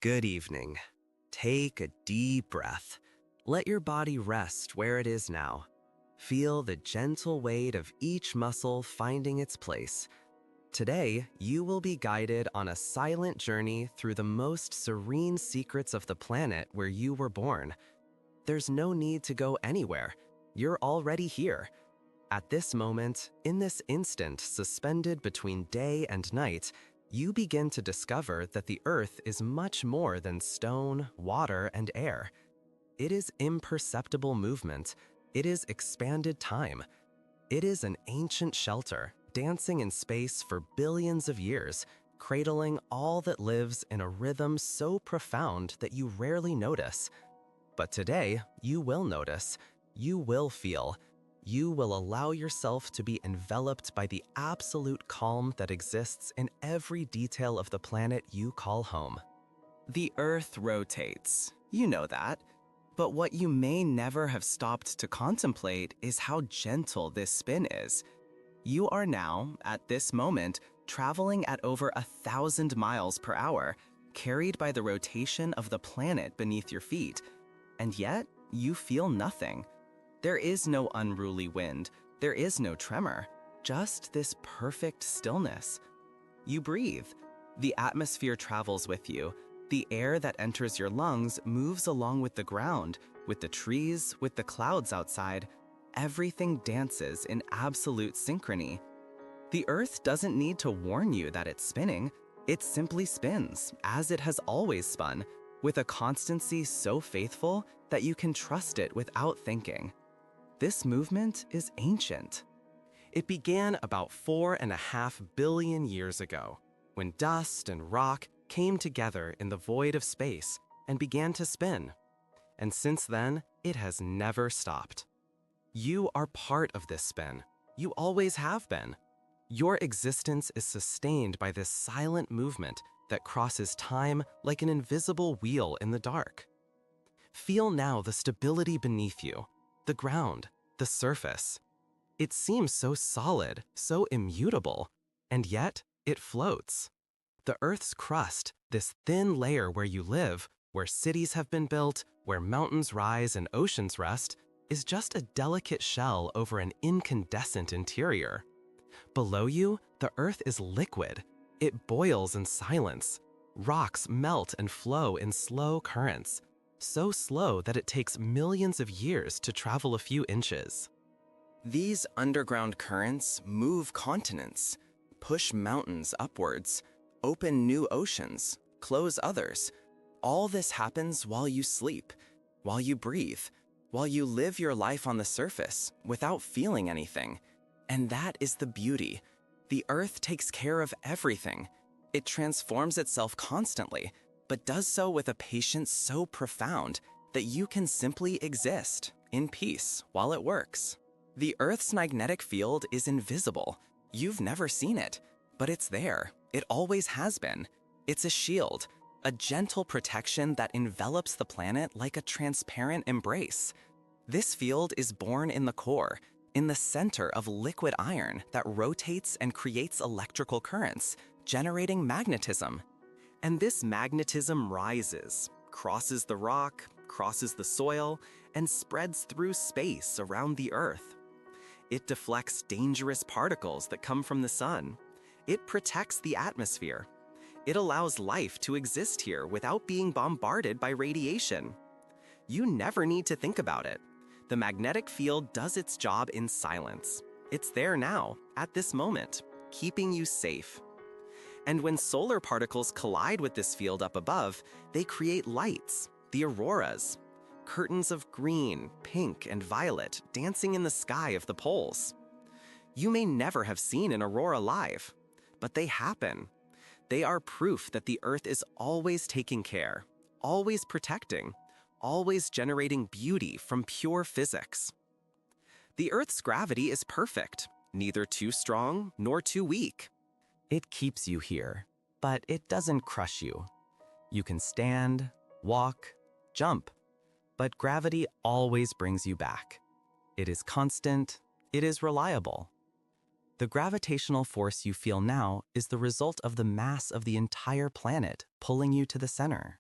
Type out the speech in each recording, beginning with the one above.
Good evening. Take a deep breath. Let your body rest where it is now. Feel the gentle weight of each muscle finding its place. Today, you will be guided on a silent journey through the most serene secrets of the planet where you were born. There's no need to go anywhere. You're already here. At this moment, in this instant suspended between day and night, you begin to discover that the Earth is much more than stone, water, and air. It is imperceptible movement. It is expanded time. It is an ancient shelter, dancing in space for billions of years, cradling all that lives in a rhythm so profound that you rarely notice. But today, you will notice. You will feel. You will allow yourself to be enveloped by the absolute calm that exists in every detail of the planet you call home. The Earth rotates. You know that. But what you may never have stopped to contemplate is how gentle this spin is. You are now, at this moment, traveling at over 1,000 miles per hour, carried by the rotation of the planet beneath your feet. And yet, you feel nothing. There is no unruly wind, there is no tremor, just this perfect stillness. You breathe. The atmosphere travels with you. The air that enters your lungs moves along with the ground, with the trees, with the clouds outside. Everything dances in absolute synchrony. The Earth doesn't need to warn you that it's spinning. It simply spins, as it has always spun, with a constancy so faithful that you can trust it without thinking. This movement is ancient. It began about 4.5 billion years ago, when dust and rock came together in the void of space and began to spin. And since then, it has never stopped. You are part of this spin. You always have been. Your existence is sustained by this silent movement that crosses time like an invisible wheel in the dark. Feel now the stability beneath you, the ground, the surface. It seems so solid, so immutable, and yet it floats. The Earth's crust, this thin layer where you live, where cities have been built, where mountains rise and oceans rest, is just a delicate shell over an incandescent interior. Below you, the Earth is liquid. It boils in silence. Rocks melt and flow in slow currents, so slow that it takes millions of years to travel a few inches. These underground currents move continents, push mountains upwards, open new oceans, close others. All this happens while you sleep, while you breathe, while you live your life on the surface without feeling anything. And that is the beauty. The Earth takes care of everything. It transforms itself constantly, but does so with a patience so profound that you can simply exist in peace while it works. The Earth's magnetic field is invisible. You've never seen it, but it's there. It always has been. It's a shield, a gentle protection that envelops the planet like a transparent embrace. This field is born in the core, in the center of liquid iron that rotates and creates electrical currents, generating magnetism. And this magnetism rises, crosses the rock, crosses the soil, and spreads through space around the Earth. It deflects dangerous particles that come from the sun. It protects the atmosphere. It allows life to exist here without being bombarded by radiation. You never need to think about it. The magnetic field does its job in silence. It's there now, at this moment, keeping you safe. And when solar particles collide with this field up above, they create lights, the auroras, curtains of green, pink, and violet dancing in the sky of the poles. You may never have seen an aurora live, but they happen. They are proof that the Earth is always taking care, always protecting, always generating beauty from pure physics. The Earth's gravity is perfect, neither too strong nor too weak. It keeps you here, but it doesn't crush you. You can stand, walk, jump, but gravity always brings you back. It is constant, it is reliable. The gravitational force you feel now is the result of the mass of the entire planet pulling you to the center.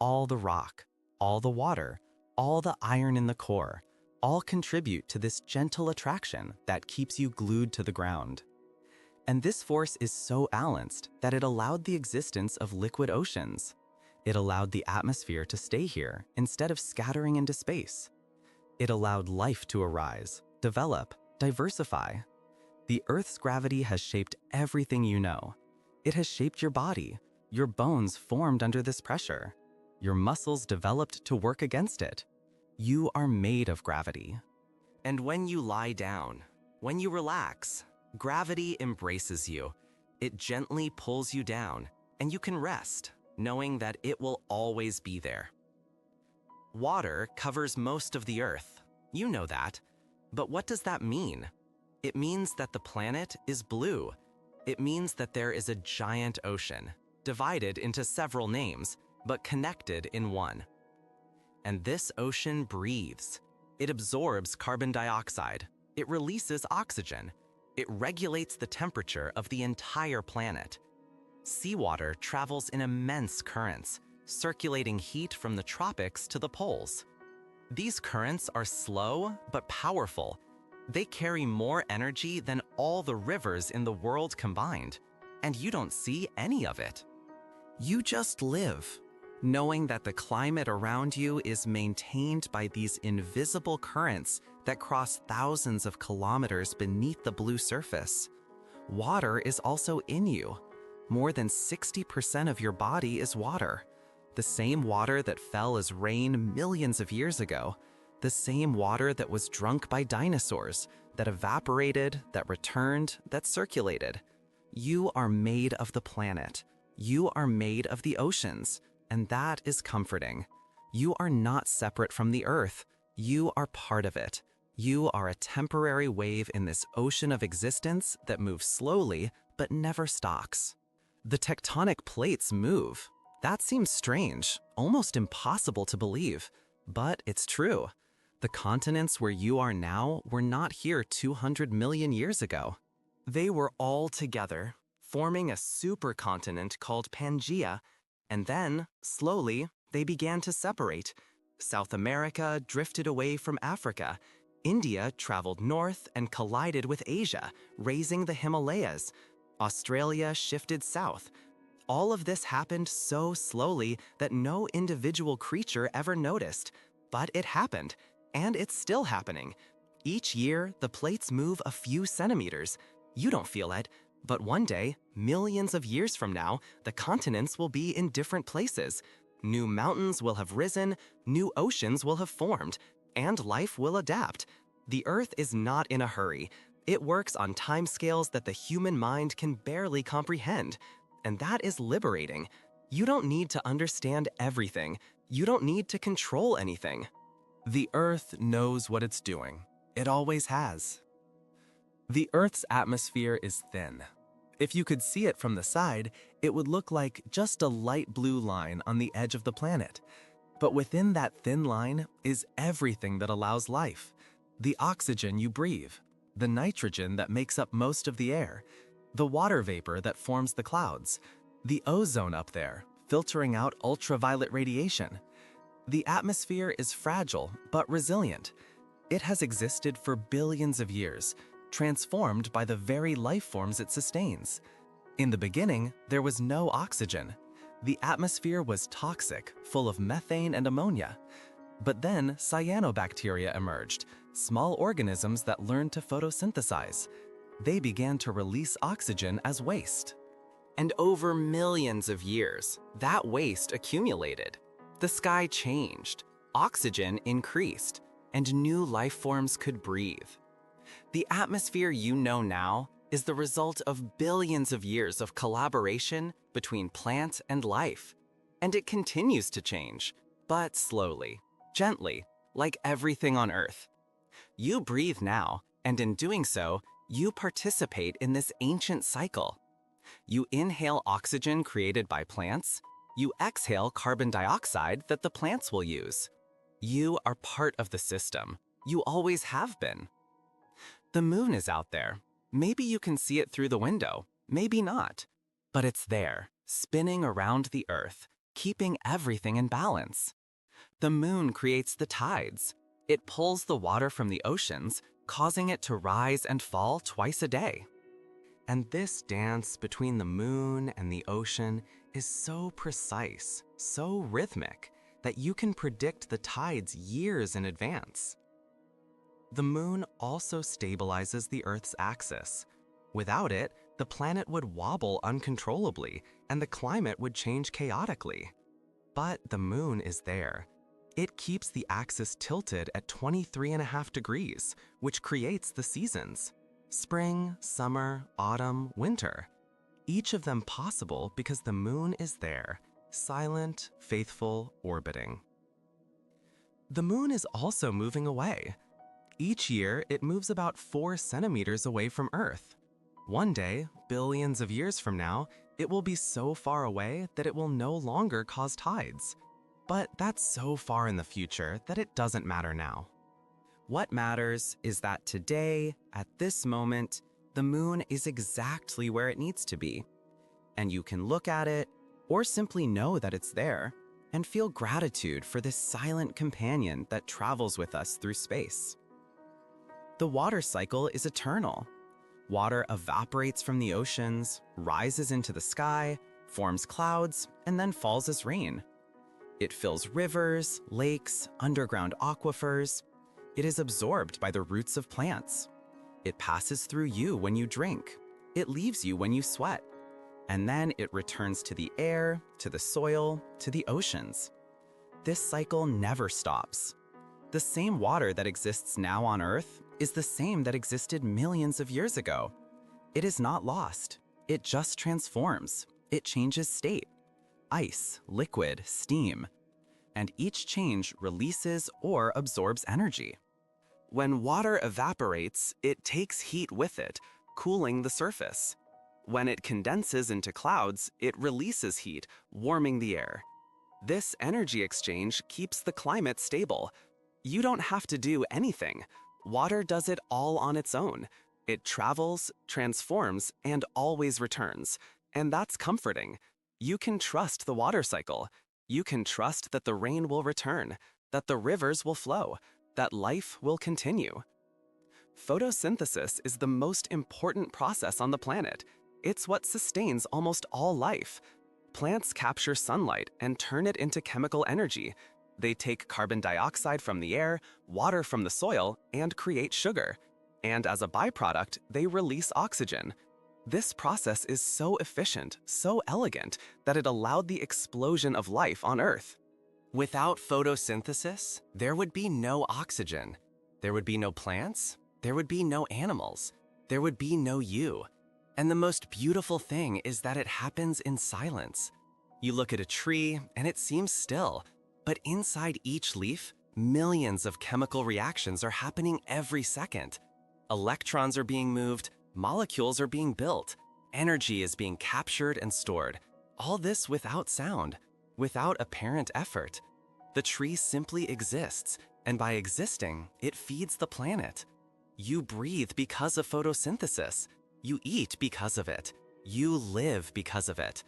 All the rock, all the water, all the iron in the core, all contribute to this gentle attraction that keeps you glued to the ground. And this force is so balanced that it allowed the existence of liquid oceans. It allowed the atmosphere to stay here instead of scattering into space. It allowed life to arise, develop, diversify. The Earth's gravity has shaped everything you know. It has shaped your body. Your bones formed under this pressure. Your muscles developed to work against it. You are made of gravity. And when you lie down, when you relax, gravity embraces you. It gently pulls you down, and you can rest, knowing that it will always be there. Water covers most of the Earth. You know that. But what does that mean? It means that the planet is blue. It means that there is a giant ocean, divided into several names, but connected in one. And this ocean breathes. It absorbs carbon dioxide. It releases oxygen. It regulates the temperature of the entire planet. Seawater travels in immense currents, circulating heat from the tropics to the poles. These currents are slow but powerful. They carry more energy than all the rivers in the world combined, and you don't see any of it. You just live, knowing that the climate around you is maintained by these invisible currents that cross thousands of kilometers beneath the blue surface. Water is also in you. More than 60% of your body is water. The same water that fell as rain millions of years ago. The same water that was drunk by dinosaurs, that evaporated, that returned, that circulated. You are made of the planet. You are made of the oceans, and that is comforting. You are not separate from the Earth. You are part of it. You are a temporary wave in this ocean of existence that moves slowly but never stalks. The tectonic plates move. That seems strange, almost impossible to believe, but it's true. The continents where you are now were not here 200 million years ago. They were all together, forming a supercontinent called Pangaea, and then, slowly, they began to separate. South America drifted away from Africa. India traveled north and collided with Asia, raising the Himalayas. Australia shifted south. All of this happened so slowly that no individual creature ever noticed. But it happened, and it's still happening. Each year, the plates move a few centimeters. You don't feel it, but one day, millions of years from now, the continents will be in different places. New mountains will have risen, new oceans will have formed, and life will adapt. The Earth is not in a hurry. It works on timescales that the human mind can barely comprehend, and that is liberating. You don't need to understand everything. You don't need to control anything. The Earth knows what it's doing. It always has. The Earth's atmosphere is thin. If you could see it from the side, it would look like just a light blue line on the edge of the planet. But within that thin line is everything that allows life. The oxygen you breathe, the nitrogen that makes up most of the air, the water vapor that forms the clouds, the ozone up there, filtering out ultraviolet radiation. The atmosphere is fragile but resilient. It has existed for billions of years, transformed by the very life forms it sustains. In the beginning, there was no oxygen. The atmosphere was toxic, full of methane and ammonia. But then cyanobacteria emerged, small organisms that learned to photosynthesize. They began to release oxygen as waste. And over millions of years, that waste accumulated. The sky changed, oxygen increased, and new life forms could breathe. The atmosphere you know now is the result of billions of years of collaboration between plant and life. And it continues to change, but slowly, gently, like everything on Earth. You breathe now, and in doing so, you participate in this ancient cycle. You inhale oxygen created by plants. You exhale carbon dioxide that the plants will use. You are part of the system. You always have been. The moon is out there. Maybe you can see it through the window, maybe not. But it's there, spinning around the Earth, keeping everything in balance. The moon creates the tides. It pulls the water from the oceans, causing it to rise and fall twice a day. And this dance between the moon and the ocean is so precise, so rhythmic, that you can predict the tides years in advance. The moon also stabilizes the Earth's axis. Without it, the planet would wobble uncontrollably and the climate would change chaotically. But the moon is there. It keeps the axis tilted at 23.5 degrees, which creates the seasons: spring, summer, autumn, winter. Each of them possible because the moon is there, silent, faithful, orbiting. The moon is also moving away. Each year, it moves about 4 centimeters away from Earth. One day, billions of years from now, it will be so far away that it will no longer cause tides. But that's so far in the future that it doesn't matter now. What matters is that today, at this moment, the moon is exactly where it needs to be. And you can look at it, or simply know that it's there, and feel gratitude for this silent companion that travels with us through space. The water cycle is eternal. Water evaporates from the oceans, rises into the sky, forms clouds, and then falls as rain. It fills rivers, lakes, underground aquifers. It is absorbed by the roots of plants. It passes through you when you drink. It leaves you when you sweat. And then it returns to the air, to the soil, to the oceans. This cycle never stops. The same water that exists now on Earth is the same that existed millions of years ago. It is not lost. It just transforms. It changes state. Ice, liquid, steam. And each change releases or absorbs energy. When water evaporates, it takes heat with it, cooling the surface. When it condenses into clouds, it releases heat, warming the air. This energy exchange keeps the climate stable. You don't have to do anything. Water does it all on its own. It travels, transforms, and always returns. And that's comforting. You can trust the water cycle. You can trust that the rain will return, that the rivers will flow, that life will continue. Photosynthesis is the most important process on the planet. It's what sustains almost all life. Plants capture sunlight and turn it into chemical energy. They take carbon dioxide from the air, water from the soil, and create sugar. And as a byproduct, they release oxygen. This process is so efficient, so elegant, that it allowed the explosion of life on Earth. Without photosynthesis, there would be no oxygen. There would be no plants. There would be no animals. There would be no you. And the most beautiful thing is that it happens in silence. You look at a tree and it seems still, but inside each leaf, millions of chemical reactions are happening every second. Electrons are being moved, molecules are being built, energy is being captured and stored. All this without sound, without apparent effort. The tree simply exists, and by existing, it feeds the planet. You breathe because of photosynthesis. You eat because of it. You live because of it.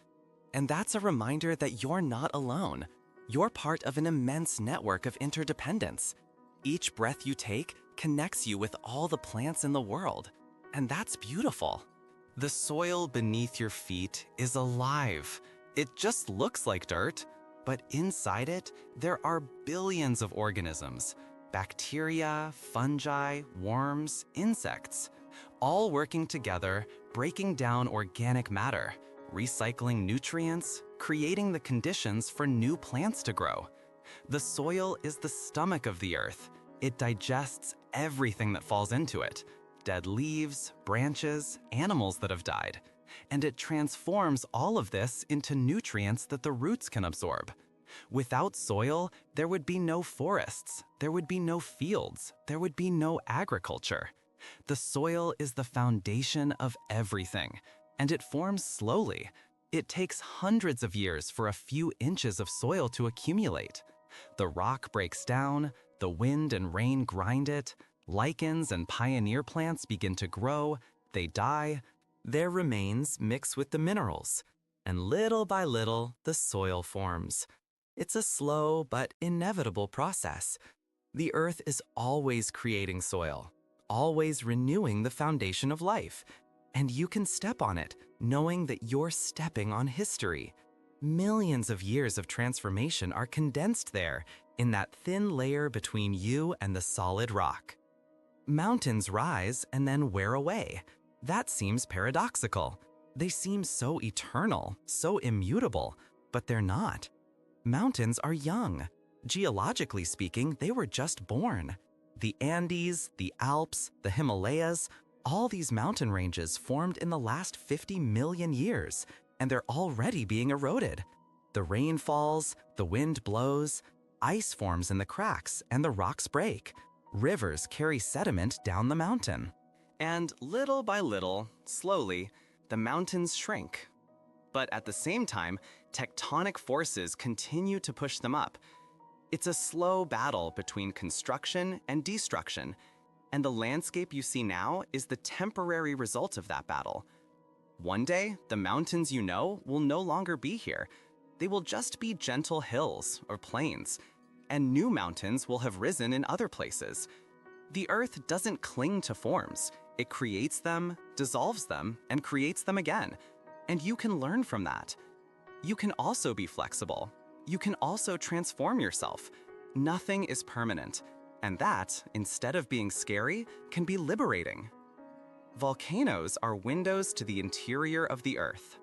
And that's a reminder that you're not alone. You're part of an immense network of interdependence. Each breath you take connects you with all the plants in the world. And that's beautiful. The soil beneath your feet is alive. It just looks like dirt, but inside it, there are billions of organisms. Bacteria, fungi, worms, insects, all working together, breaking down organic matter, recycling nutrients, creating the conditions for new plants to grow. The soil is the stomach of the earth. It digests everything that falls into it: dead leaves, branches, animals that have died. And it transforms all of this into nutrients that the roots can absorb. Without soil, there would be no forests, there would be no fields, there would be no agriculture. The soil is the foundation of everything, and it forms slowly. It takes hundreds of years for a few inches of soil to accumulate. The rock breaks down, the wind and rain grind it, lichens and pioneer plants begin to grow, they die. Their remains mix with the minerals. and little by little, the soil forms. It's a slow but inevitable process. The Earth is always creating soil, always renewing the foundation of life, and you can step on it, knowing that you're stepping on history. Millions of years of transformation are condensed there, in that thin layer between you and the solid rock. Mountains rise and then wear away. That seems paradoxical. They seem so eternal, so immutable, but they're not. Mountains are young. Geologically speaking, they were just born. The Andes, the Alps, the Himalayas, all these mountain ranges formed in the last 50 million years, and they're already being eroded. The rain falls, the wind blows, ice forms in the cracks, and the rocks break. Rivers carry sediment down the mountain. And little by little, slowly, the mountains shrink. But at the same time, tectonic forces continue to push them up. It's a slow battle between construction and destruction, and the landscape you see now is the temporary result of that battle. One day, the mountains you know will no longer be here. They will just be gentle hills or plains, and new mountains will have risen in other places. The Earth doesn't cling to forms. It creates them, dissolves them, and creates them again. And you can learn from that. You can also be flexible. You can also transform yourself. Nothing is permanent, and that, instead of being scary, can be liberating. Volcanoes are windows to the interior of the Earth.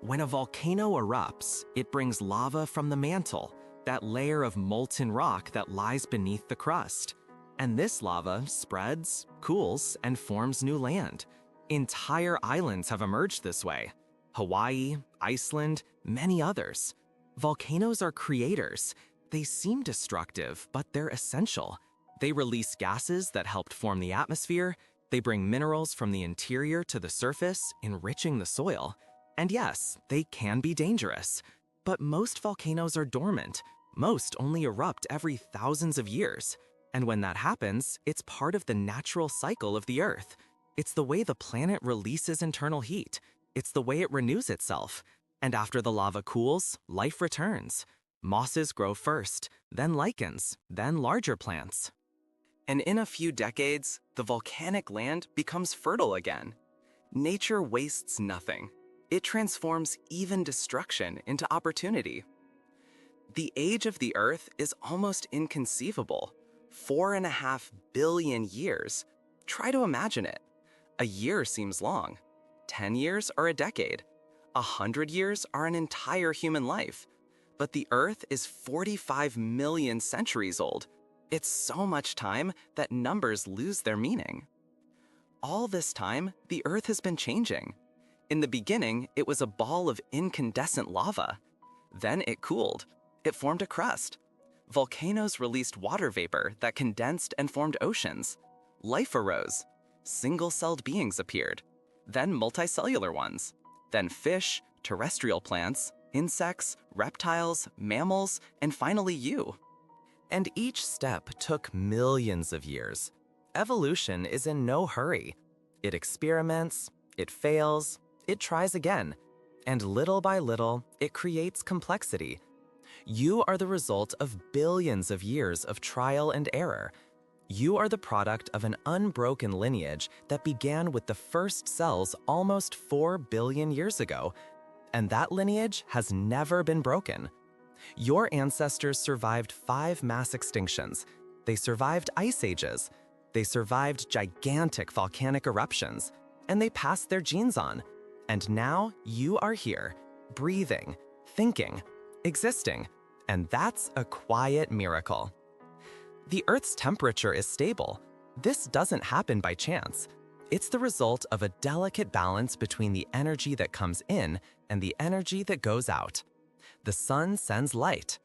When a volcano erupts, it brings lava from the mantle, that layer of molten rock that lies beneath the crust. And this lava spreads, cools, and forms new land. Entire islands have emerged this way. Hawaii, Iceland, many others. Volcanoes are creators. They seem destructive, but they're essential. They release gases that helped form the atmosphere. They bring minerals from the interior to the surface, enriching the soil. And yes, they can be dangerous. But most volcanoes are dormant. Most only erupt every thousands of years. And when that happens, it's part of the natural cycle of the Earth. It's the way the planet releases internal heat. It's the way it renews itself. And after the lava cools, life returns. Mosses grow first, then lichens, then larger plants. And in a few decades, the volcanic land becomes fertile again. Nature wastes nothing. It transforms even destruction into opportunity. The age of the Earth is almost inconceivable. 4.5 billion years. Try to imagine it. A year seems long. 10 years are a decade. 100 years are an entire human life. But the Earth is 45 million centuries old. It's so much time that numbers lose their meaning. All this time, the Earth has been changing. In the beginning, it was a ball of incandescent lava. Then it cooled. It formed a crust. Volcanoes released water vapor that condensed and formed oceans. Life arose. Single-celled beings appeared. Then multicellular ones. Then fish, terrestrial plants, insects, reptiles, mammals, and finally you. And each step took millions of years. Evolution is in no hurry. It experiments, it fails, it tries again. And little by little, it creates complexity. You are the result of billions of years of trial and error. You are the product of an unbroken lineage that began with the first cells almost 4 billion years ago. And that lineage has never been broken. Your ancestors survived 5 mass extinctions. They survived ice ages. They survived gigantic volcanic eruptions. And they passed their genes on. And now you are here, breathing, thinking, existing. And that's a quiet miracle. The Earth's temperature is stable. This doesn't happen by chance. It's the result of a delicate balance between the energy that comes in and the energy that goes out. The sun sends light.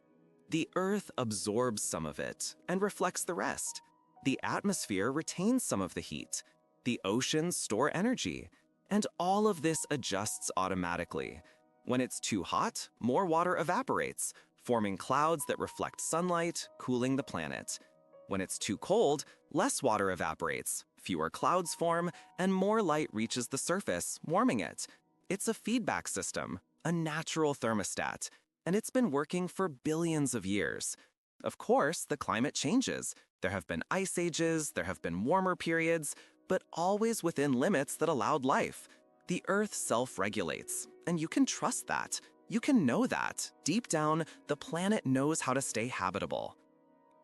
The Earth absorbs some of it and reflects the rest. The atmosphere retains some of the heat. The oceans store energy. And all of this adjusts automatically. When it's too hot, more water evaporates, forming clouds that reflect sunlight, cooling the planet. When it's too cold, less water evaporates, fewer clouds form, and more light reaches the surface, warming it. It's a feedback system, a natural thermostat, and it's been working for billions of years. Of course, the climate changes. There have been ice ages, there have been warmer periods, but always within limits that allowed life. The Earth self-regulates, and you can trust that. You can know that. Deep down, the planet knows how to stay habitable.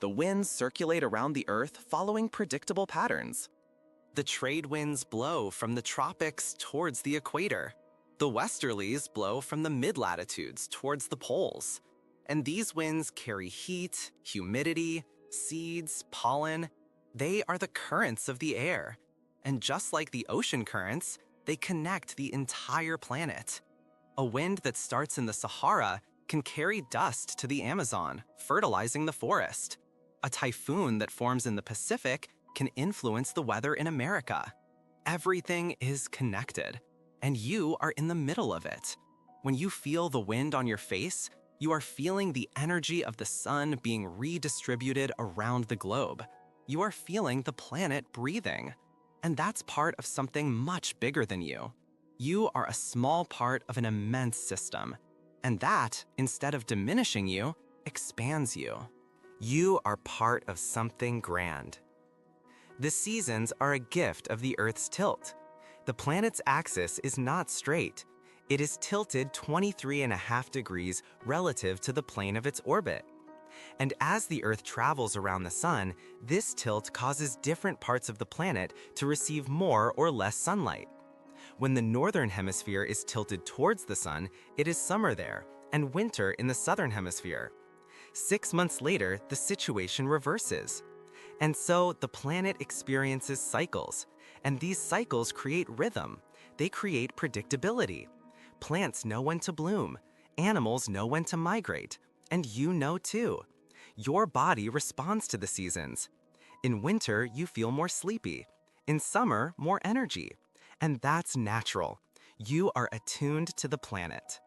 The winds circulate around the Earth following predictable patterns. The trade winds blow from the tropics towards the equator. The westerlies blow from the mid-latitudes towards the poles. And these winds carry heat, humidity, seeds, pollen. They are the currents of the air. And just like the ocean currents, they connect the entire planet. A wind that starts in the Sahara can carry dust to the Amazon, fertilizing the forest. A typhoon that forms in the Pacific can influence the weather in America. Everything is connected, and you are in the middle of it. When you feel the wind on your face, you are feeling the energy of the sun being redistributed around the globe. You are feeling the planet breathing. And that's part of something much bigger than you. You are a small part of an immense system. And that, instead of diminishing you, expands you. You are part of something grand. The seasons are a gift of the Earth's tilt. The planet's axis is not straight. It is tilted 23.5 degrees relative to the plane of its orbit. And as the Earth travels around the sun, this tilt causes different parts of the planet to receive more or less sunlight. When the northern hemisphere is tilted towards the sun, it is summer there, and winter in the southern hemisphere. 6 months later, the situation reverses. And so the planet experiences cycles, and these cycles create rhythm. They create predictability. Plants know when to bloom, animals know when to migrate, and you know too. Your body responds to the seasons. In winter, you feel more sleepy. In summer, more energy. And that's natural. You are attuned to the planet.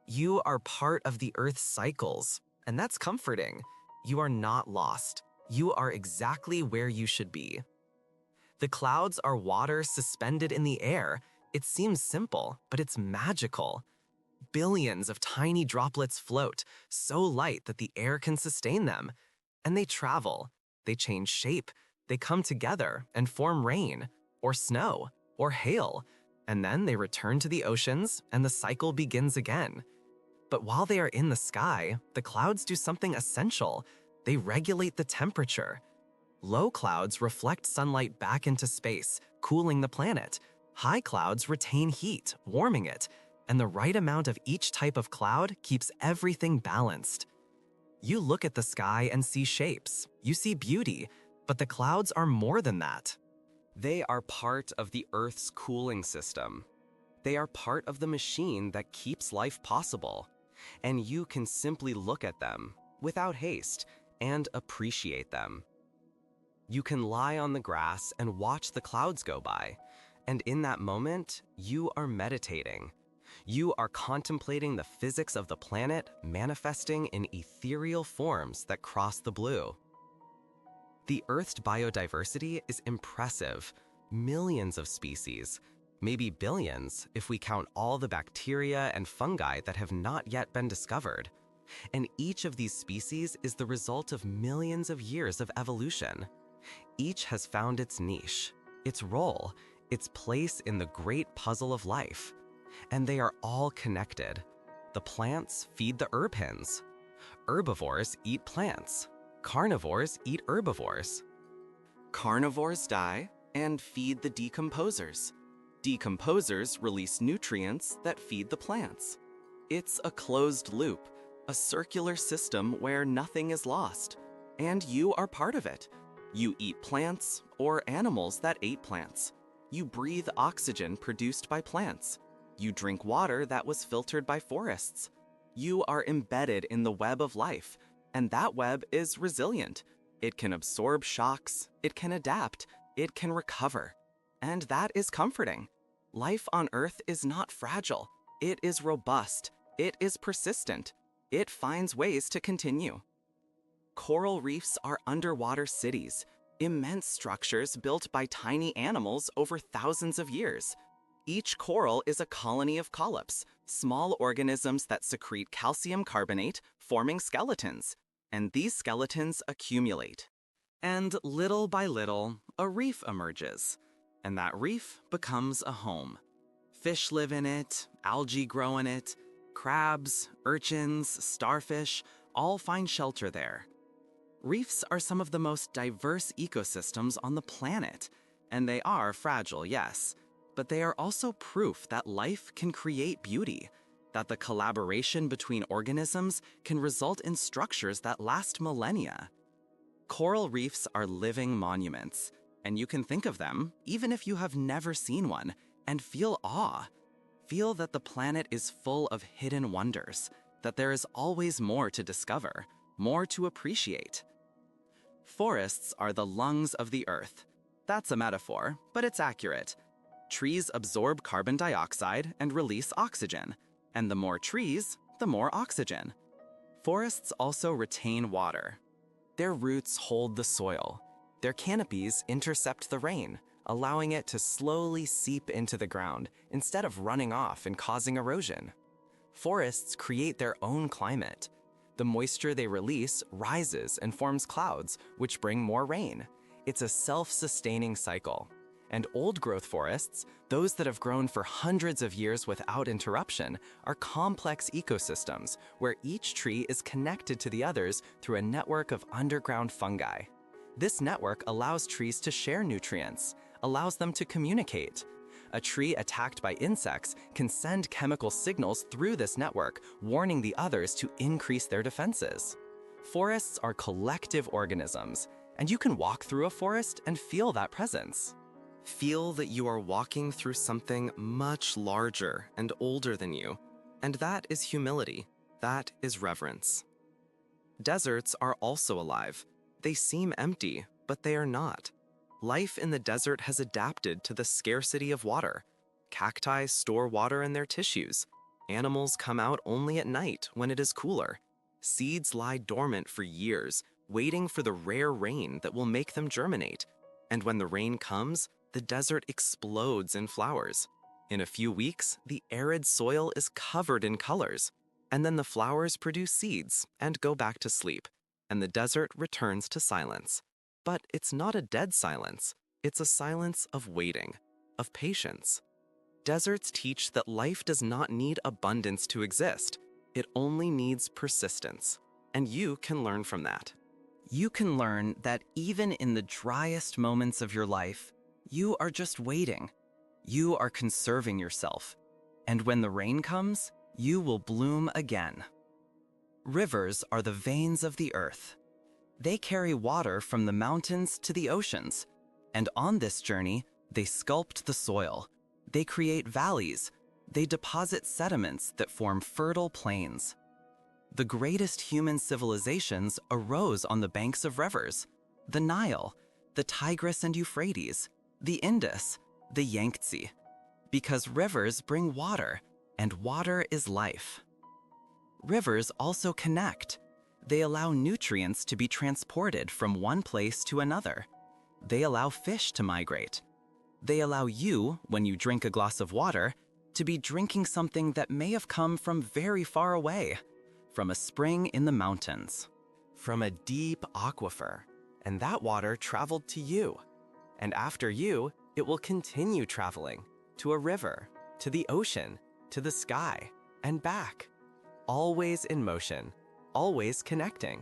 You are part of the Earth's cycles, and that's comforting. You are not lost. You are exactly where you should be. The clouds are water suspended in the air. It seems simple, but it's magical. Billions of tiny droplets float, so light that the air can sustain them. And they travel. They change shape. They come together and form rain, or snow, or hail. And then they return to the oceans, and the cycle begins again. But while they are in the sky, the clouds do something essential. They regulate the temperature. Low clouds reflect sunlight back into space, cooling the planet. High clouds retain heat, warming it. And the right amount of each type of cloud keeps everything balanced. You look at the sky and see shapes. You see beauty, but the clouds are more than that. They are part of the Earth's cooling system. They are part of the machine that keeps life possible. And you can simply look at them, without haste, and appreciate them. You can lie on the grass and watch the clouds go by. And in that moment, you are meditating. You are contemplating the physics of the planet manifesting in ethereal forms that cross the blue. The Earth's biodiversity is impressive. Millions of species, maybe billions if we count all the bacteria and fungi that have not yet been discovered. And each of these species is the result of millions of years of evolution. Each has found its niche, its role, its place in the great puzzle of life. And they are all connected. The plants feed the herb hens. Herbivores eat plants. Carnivores eat herbivores. Carnivores die and feed the decomposers. Decomposers release nutrients that feed the plants. It's a closed loop, a circular system where nothing is lost. And you are part of it. You eat plants or animals that ate plants. You breathe oxygen produced by plants. You drink water that was filtered by forests. You are embedded in the web of life, and that web is resilient. It can absorb shocks, it can adapt, it can recover. And that is comforting. Life on Earth is not fragile. It is robust. It is persistent. It finds ways to continue. Coral reefs are underwater cities, immense structures built by tiny animals over thousands of years. Each coral is a colony of polyps, small organisms that secrete calcium carbonate, forming skeletons, and these skeletons accumulate. And little by little, a reef emerges, and that reef becomes a home. Fish live in it, algae grow in it, crabs, urchins, starfish all find shelter there. Reefs are some of the most diverse ecosystems on the planet, and they are fragile, yes, but they are also proof that life can create beauty, that the collaboration between organisms can result in structures that last millennia. Coral reefs are living monuments, and you can think of them, even if you have never seen one, and feel awe. Feel that the planet is full of hidden wonders, that there is always more to discover, more to appreciate. Forests are the lungs of the earth. That's a metaphor, but it's accurate. Trees absorb carbon dioxide and release oxygen, and the more trees, the more oxygen. Forests also retain water. Their roots hold the soil. Their canopies intercept the rain, allowing it to slowly seep into the ground instead of running off and causing erosion. Forests create their own climate. The moisture they release rises and forms clouds, which bring more rain. It's a self-sustaining cycle. And old-growth forests, those that have grown for hundreds of years without interruption, are complex ecosystems where each tree is connected to the others through a network of underground fungi. This network allows trees to share nutrients, allows them to communicate. A tree attacked by insects can send chemical signals through this network, warning the others to increase their defenses. Forests are collective organisms, and you can walk through a forest and feel that presence. Feel that you are walking through something much larger and older than you, and that is humility. That is reverence. Deserts are also alive. They seem empty, but they are not. Life in the desert has adapted to the scarcity of water. Cacti store water in their tissues. Animals come out only at night when it is cooler. Seeds lie dormant for years, waiting for the rare rain that will make them germinate. And when the rain comes, the desert explodes in flowers. In a few weeks, the arid soil is covered in colors. And then the flowers produce seeds and go back to sleep, and the desert returns to silence. But it's not a dead silence. It's a silence of waiting, of patience. Deserts teach that life does not need abundance to exist. It only needs persistence. And you can learn from that. You can learn that even in the driest moments of your life, you are just waiting. You are conserving yourself. And when the rain comes, you will bloom again. Rivers are the veins of the earth. They carry water from the mountains to the oceans, and on this journey, they sculpt the soil. They create valleys. They deposit sediments that form fertile plains. The greatest human civilizations arose on the banks of rivers: the Nile, the Tigris and Euphrates, the Indus, the Yangtze, because rivers bring water, and water is life. Rivers also connect. They allow nutrients to be transported from one place to another. They allow fish to migrate. They allow you, when you drink a glass of water, to be drinking something that may have come from very far away, from a spring in the mountains, from a deep aquifer, and that water traveled to you. And after you, it will continue traveling to a river, to the ocean, to the sky, and back, always in motion, always connecting.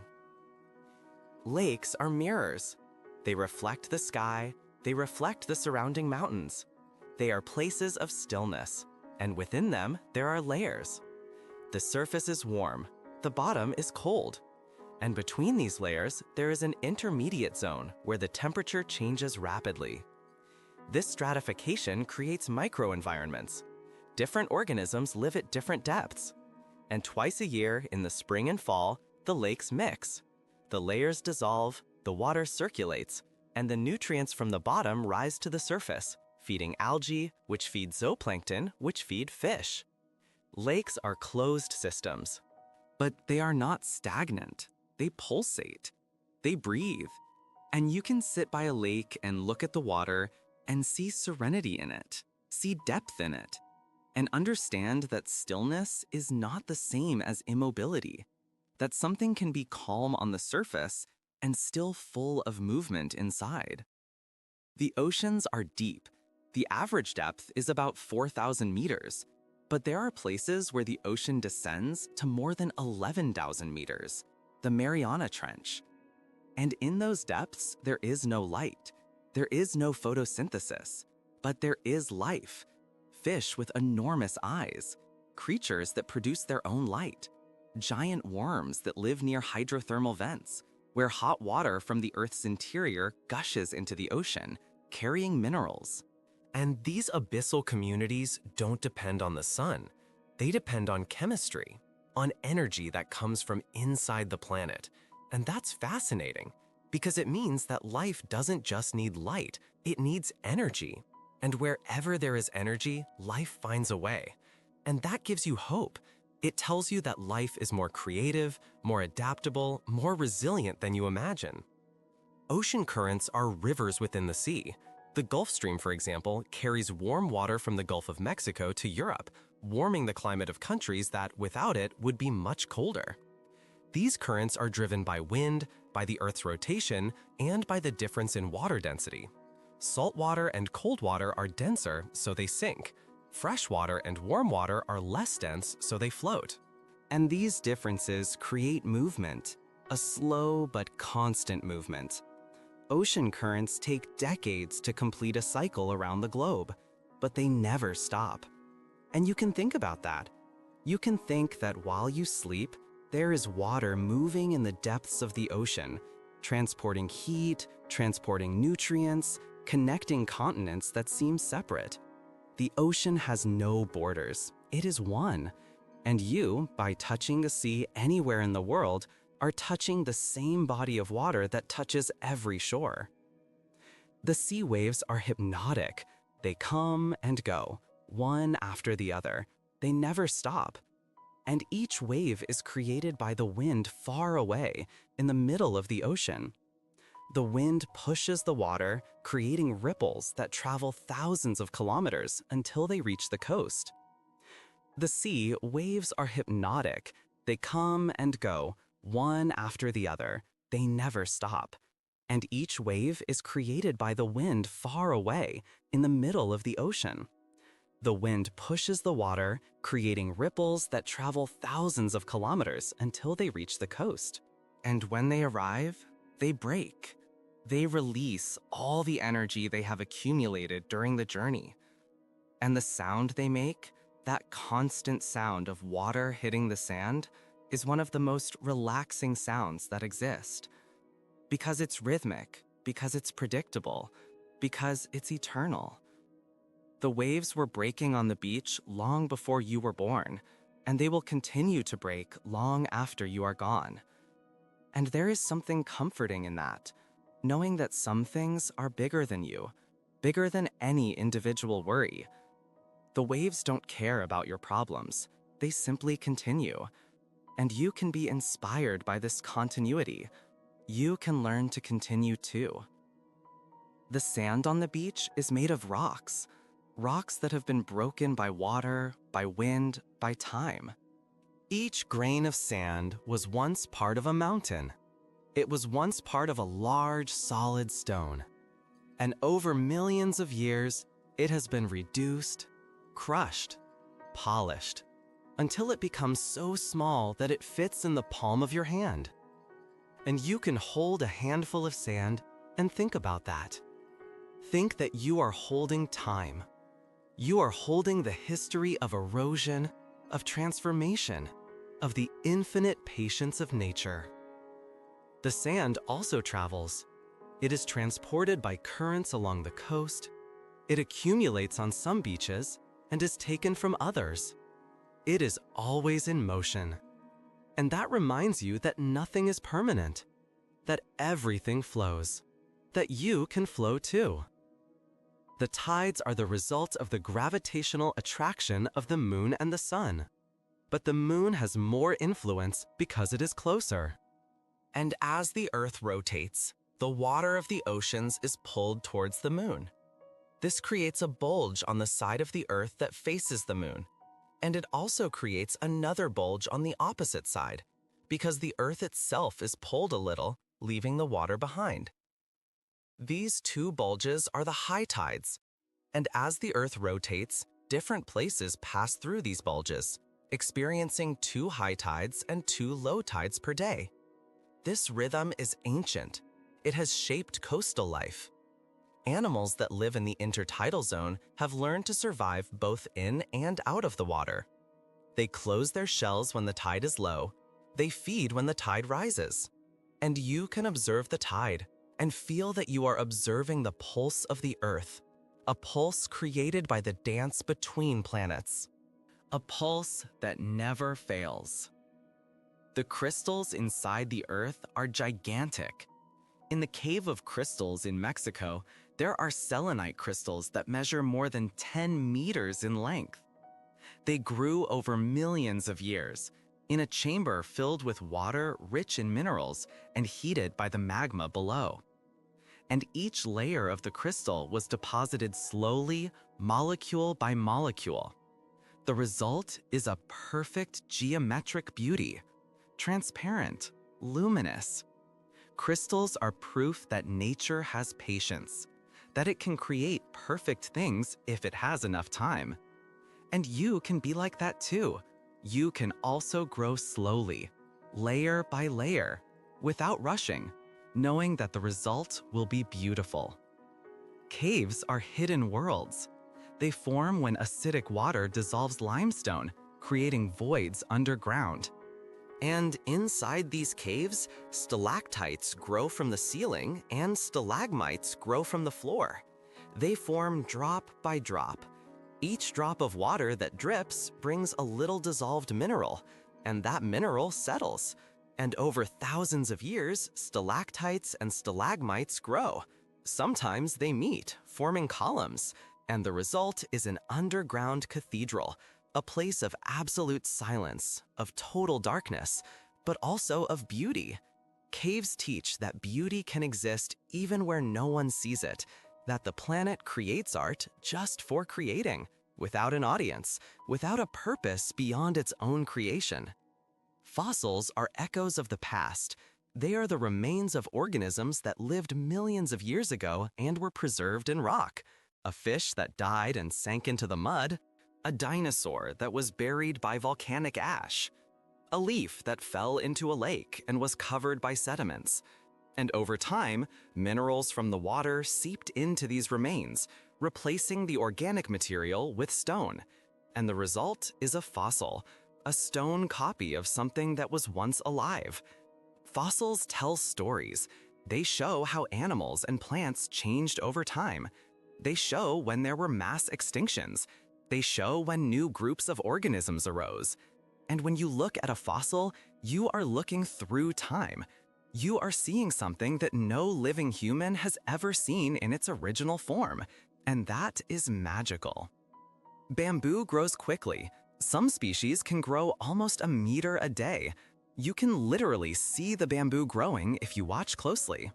Lakes are mirrors. They reflect the sky, they reflect the surrounding mountains. They are places of stillness, and within them there are layers. The surface is warm, the bottom is cold, and between these layers there is an intermediate zone where the temperature changes rapidly. This stratification creates microenvironments. Different organisms live at different depths. And twice a year, in the spring and fall, the lakes mix. The layers dissolve, the water circulates, and the nutrients from the bottom rise to the surface, feeding algae, which feed zooplankton, which feed fish. Lakes are closed systems, but they are not stagnant. They pulsate. They breathe. And you can sit by a lake and look at the water and see serenity in it. see depth in it, and understand that stillness is not the same as immobility, that something can be calm on the surface and still full of movement inside. The oceans are deep. The average depth is about 4,000 meters, but there are places where the ocean descends to more than 11,000 meters, the Mariana Trench. And in those depths, there is no light. There is no photosynthesis, but there is life. Fish with enormous eyes, creatures that produce their own light, giant worms that live near hydrothermal vents, where hot water from the Earth's interior gushes into the ocean, carrying minerals. And these abyssal communities don't depend on the sun. They depend on chemistry, on energy that comes from inside the planet. And that's fascinating, because it means that life doesn't just need light, it needs energy. And wherever there is energy, life finds a way. And that gives you hope. It tells you that life is more creative, more adaptable, more resilient than you imagine. Ocean currents are rivers within the sea. The Gulf Stream, for example, carries warm water from the Gulf of Mexico to Europe, warming the climate of countries that, without it, would be much colder. These currents are driven by wind, by the Earth's rotation, and by the difference in water density. Salt water and cold water are denser, so they sink. Fresh water and warm water are less dense, so they float. And these differences create movement, a slow but constant movement. Ocean currents take decades to complete a cycle around the globe, but they never stop. And you can think about that. You can think that while you sleep, there is water moving in the depths of the ocean, transporting heat, transporting nutrients, connecting continents that seem separate. The ocean has no borders. It is one. And you, by touching the sea anywhere in the world, are touching the same body of water that touches every shore. The sea waves are hypnotic. They come and go, one after the other. They never stop. And each wave is created by the wind far away, in the middle of the ocean. The wind pushes the water, creating ripples that travel thousands of kilometers until they reach the coast. The sea waves are hypnotic. They come and go, one after the other. They never stop. And each wave is created by the wind far away, in the middle of the ocean. The wind pushes the water, creating ripples that travel thousands of kilometers until they reach the coast. And when they arrive, they break. They release all the energy they have accumulated during the journey. And the sound they make, that constant sound of water hitting the sand, is one of the most relaxing sounds that exist. Because it's rhythmic, because it's predictable, because it's eternal. The waves were breaking on the beach long before you were born, and they will continue to break long after you are gone. And there is something comforting in that, knowing that some things are bigger than you, bigger than any individual worry. The waves don't care about your problems. They simply continue. And you can be inspired by this continuity. You can learn to continue too. The sand on the beach is made of rocks. Rocks that have been broken by water, by wind, by time. Each grain of sand was once part of a mountain. It was once part of a large, solid stone. And over millions of years, it has been reduced, crushed, polished, until it becomes so small that it fits in the palm of your hand. And you can hold a handful of sand and think about that. Think that you are holding time. You are holding the history of erosion, of transformation, of the infinite patience of nature. The sand also travels. It is transported by currents along the coast. It accumulates on some beaches and is taken from others. It is always in motion. And that reminds you that nothing is permanent, that everything flows, that you can flow too. The tides are the result of the gravitational attraction of the moon and the sun. But the moon has more influence because it is closer. And as the Earth rotates, the water of the oceans is pulled towards the moon. This creates a bulge on the side of the Earth that faces the moon, and it also creates another bulge on the opposite side, because the Earth itself is pulled a little, leaving the water behind. These two bulges are the high tides, and as the Earth rotates, different places pass through these bulges, experiencing 2 high tides and 2 low tides per day. This rhythm is ancient. It has shaped coastal life. Animals that live in the intertidal zone have learned to survive both in and out of the water. They close their shells when the tide is low. They feed when the tide rises. And you can observe the tide and feel that you are observing the pulse of the Earth, a pulse created by the dance between planets, a pulse that never fails. The crystals inside the Earth are gigantic. In the Cave of Crystals in Mexico, there are selenite crystals that measure more than 10 meters in length. They grew over millions of years, in a chamber filled with water rich in minerals and heated by the magma below. And each layer of the crystal was deposited slowly, molecule by molecule. The result is a perfect geometric beauty, transparent, luminous. Crystals are proof that nature has patience, that it can create perfect things if it has enough time. And you can be like that too. You can also grow slowly, layer by layer, without rushing, knowing that the result will be beautiful. Caves are hidden worlds. They form when acidic water dissolves limestone, creating voids underground. And inside these caves, stalactites grow from the ceiling and stalagmites grow from the floor. They form drop by drop. Each drop of water that drips brings a little dissolved mineral, and that mineral settles. And over thousands of years, stalactites and stalagmites grow. Sometimes they meet, forming columns, and the result is an underground cathedral, a place of absolute silence, of total darkness, but also of beauty. Caves teach that beauty can exist even where no one sees it, that the planet creates art just for creating, without an audience, without a purpose beyond its own creation. Fossils are echoes of the past. They are the remains of organisms that lived millions of years ago and were preserved in rock. A fish that died and sank into the mud, a dinosaur that was buried by volcanic ash, a leaf that fell into a lake and was covered by sediments. And over time, minerals from the water seeped into these remains, replacing the organic material with stone. And the result is a fossil, a stone copy of something that was once alive. Fossils tell stories. They show how animals and plants changed over time. They show when there were mass extinctions. They show when new groups of organisms arose. And when you look at a fossil, you are looking through time. You are seeing something that no living human has ever seen in its original form, and that is magical. Bamboo grows quickly. Some species can grow almost a meter a day. You can literally see the bamboo growing if you watch closely.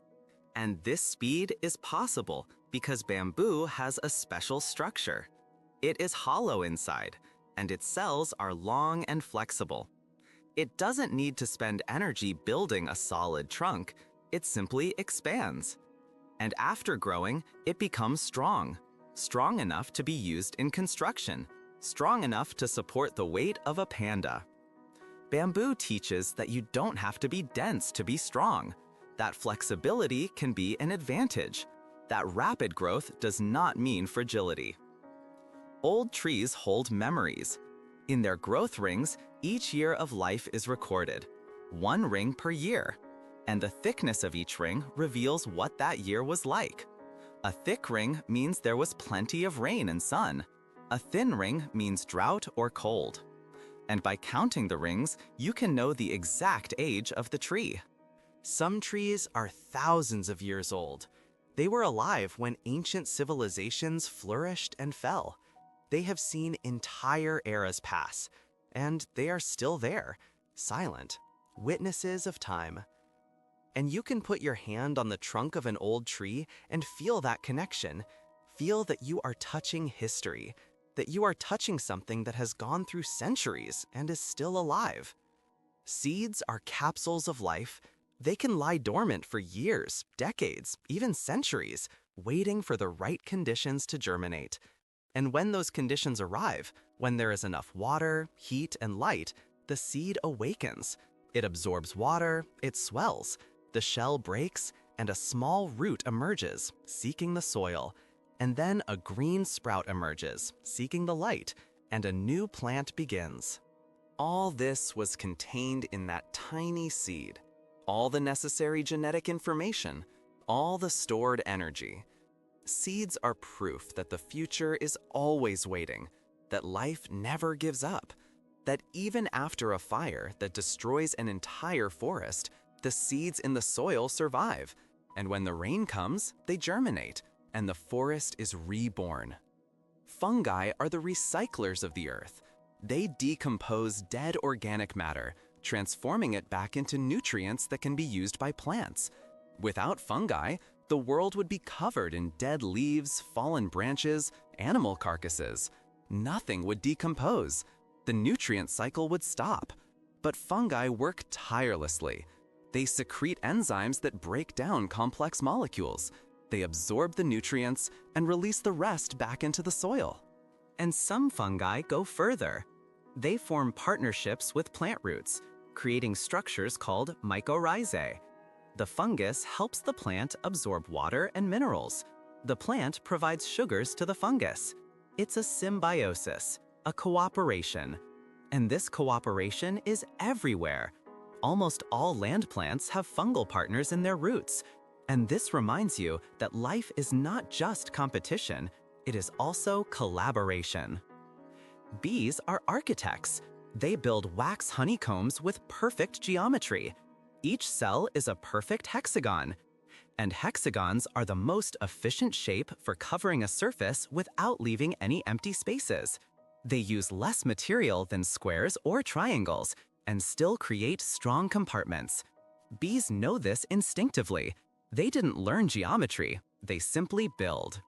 And this speed is possible because bamboo has a special structure. It is hollow inside, and its cells are long and flexible. It doesn't need to spend energy building a solid trunk, it simply expands. And after growing, it becomes strong enough to be used in construction, strong enough to support the weight of a panda. Bamboo teaches that you don't have to be dense to be strong. That flexibility can be an advantage. That rapid growth does not mean fragility. Old trees hold memories. In their growth rings, each year of life is recorded, 1 ring per year, and the thickness of each ring reveals what that year was like. A thick ring means there was plenty of rain and sun. A thin ring means drought or cold. And by counting the rings, you can know the exact age of the tree. Some trees are thousands of years old. They were alive when ancient civilizations flourished and fell. They have seen entire eras pass, and they are still there, silent, witnesses of time. And you can put your hand on the trunk of an old tree and feel that connection. feel that you are touching history, that you are touching something that has gone through centuries and is still alive. Seeds are capsules of life. They can lie dormant for years, decades, even centuries, waiting for the right conditions to germinate. And when those conditions arrive, when there is enough water, heat, and light, the seed awakens. It absorbs water, it swells, the shell breaks, and a small root emerges, seeking the soil. And then a green sprout emerges, seeking the light, and a new plant begins. All this was contained in that tiny seed. All the necessary genetic information, all the stored energy. Seeds are proof that the future is always waiting, that life never gives up, that even after a fire that destroys an entire forest, the seeds in the soil survive, and when the rain comes, they germinate, and the forest is reborn. Fungi are the recyclers of the earth. They decompose dead organic matter, transforming it back into nutrients that can be used by plants. Without fungi, the world would be covered in dead leaves, fallen branches, animal carcasses. Nothing would decompose. The nutrient cycle would stop. But fungi work tirelessly. They secrete enzymes that break down complex molecules. They absorb the nutrients and release the rest back into the soil. And some fungi go further. They form partnerships with plant roots, creating structures called mycorrhizae. The fungus helps the plant absorb water and minerals. The plant provides sugars to the fungus. It's a symbiosis, a cooperation. And this cooperation is everywhere. Almost all land plants have fungal partners in their roots. And this reminds you that life is not just competition, it is also collaboration. Bees are architects. They build wax honeycombs with perfect geometry. Each cell is a perfect hexagon. And hexagons are the most efficient shape for covering a surface without leaving any empty spaces. They use less material than squares or triangles and still create strong compartments. Bees know this instinctively. They didn't learn geometry, they simply build.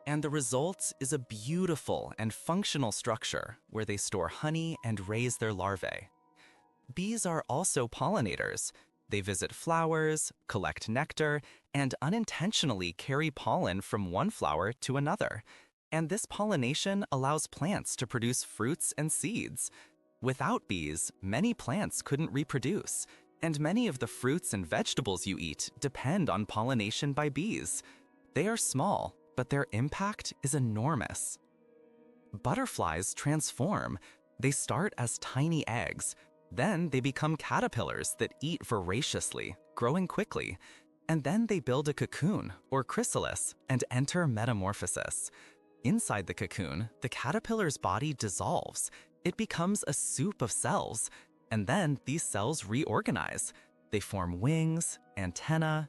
And the result is a beautiful and functional structure where they store honey and raise their larvae. Bees are also pollinators. They visit flowers, collect nectar, and unintentionally carry pollen from one flower to another. And this pollination allows plants to produce fruits and seeds. Without bees, many plants couldn't reproduce, and many of the fruits and vegetables you eat depend on pollination by bees. They are small, but their impact is enormous. Butterflies transform. They start as tiny eggs. Then they become caterpillars that eat voraciously, growing quickly. And then they build a cocoon, or chrysalis, and enter metamorphosis. Inside the cocoon, the caterpillar's body dissolves. It becomes a soup of cells. And then these cells reorganize. They form wings, antennae,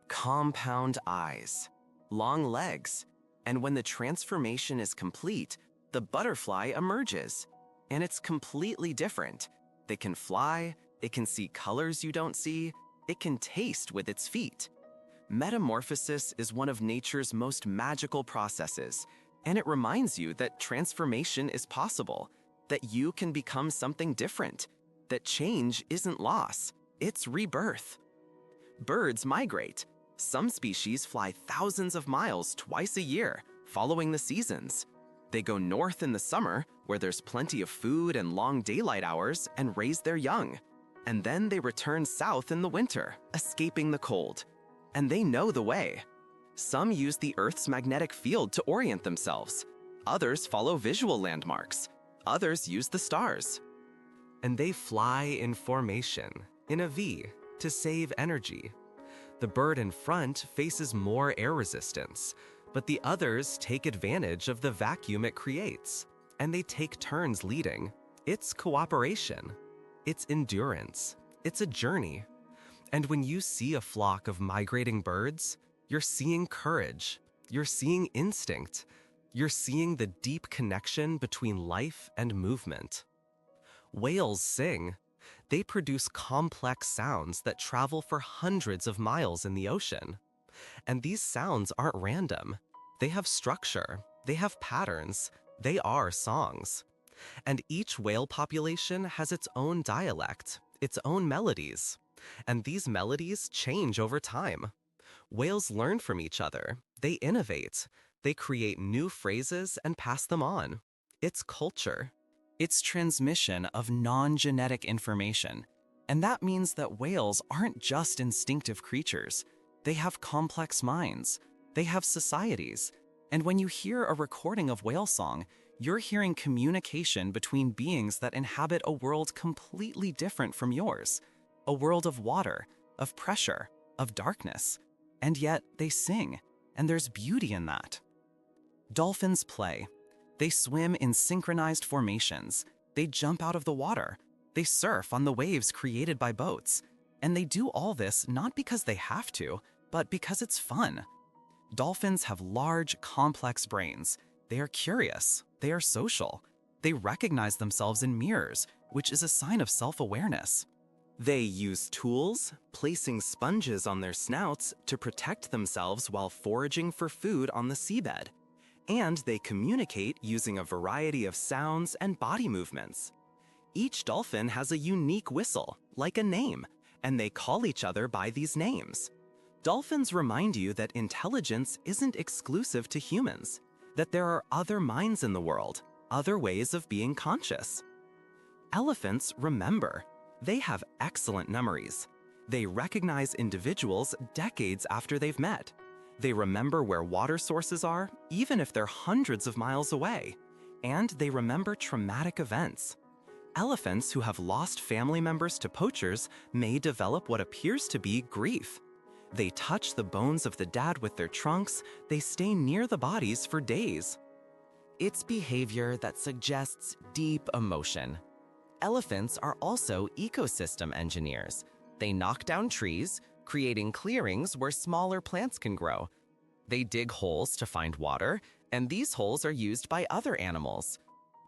Compound eyes, long legs, and when the transformation is complete, the butterfly emerges. And it's completely different. They can fly, it can see colors you don't see, it can taste with its feet. Metamorphosis is one of nature's most magical processes, and it reminds you that transformation is possible, that you can become something different, that change isn't loss, it's rebirth. Birds migrate. Some species fly thousands of miles twice a year, following the seasons. They go north in the summer, where there's plenty of food and long daylight hours, and raise their young. And then they return south in the winter, escaping the cold. And they know the way. Some use the Earth's magnetic field to orient themselves. Others follow visual landmarks. Others use the stars. and they fly in formation, in a V, to save energy. The bird in front faces more air resistance, but the others take advantage of the vacuum it creates, and they take turns leading. It's cooperation. It's endurance. It's a journey. And when you see a flock of migrating birds, you're seeing courage. You're seeing instinct. You're seeing the deep connection between life and movement. Whales sing. They produce complex sounds that travel for hundreds of miles in the ocean. And these sounds aren't random. They have structure, they have patterns, they are songs. And each whale population has its own dialect, its own melodies. And these melodies change over time. Whales learn from each other, they innovate, they create new phrases and pass them on. It's culture. It's transmission of non-genetic information. And that means that whales aren't just instinctive creatures. They have complex minds. They have societies. And when you hear a recording of whale song, you're hearing communication between beings that inhabit a world completely different from yours. A world of water, of pressure, of darkness. And yet they sing, and there's beauty in that. Dolphins play. They swim in synchronized formations. They jump out of the water. They surf on the waves created by boats. And they do all this not because they have to, but because it's fun. Dolphins have large, complex brains. They are curious. They are social. They recognize themselves in mirrors, which is a sign of self-awareness. They use tools, placing sponges on their snouts to protect themselves while foraging for food on the seabed. And they communicate using a variety of sounds and body movements. Each dolphin has a unique whistle, like a name, and they call each other by these names. Dolphins remind you that intelligence isn't exclusive to humans, that there are other minds in the world, other ways of being conscious. Elephants remember. They have excellent memories. They recognize individuals decades after they've met. They remember where water sources are, even if they're hundreds of miles away. And they remember traumatic events. Elephants who have lost family members to poachers may develop what appears to be grief. They touch the bones of the dead with their trunks. They stay near the bodies for days. It's behavior that suggests deep emotion. Elephants are also ecosystem engineers. They knock down trees, creating clearings where smaller plants can grow. They dig holes to find water, and these holes are used by other animals.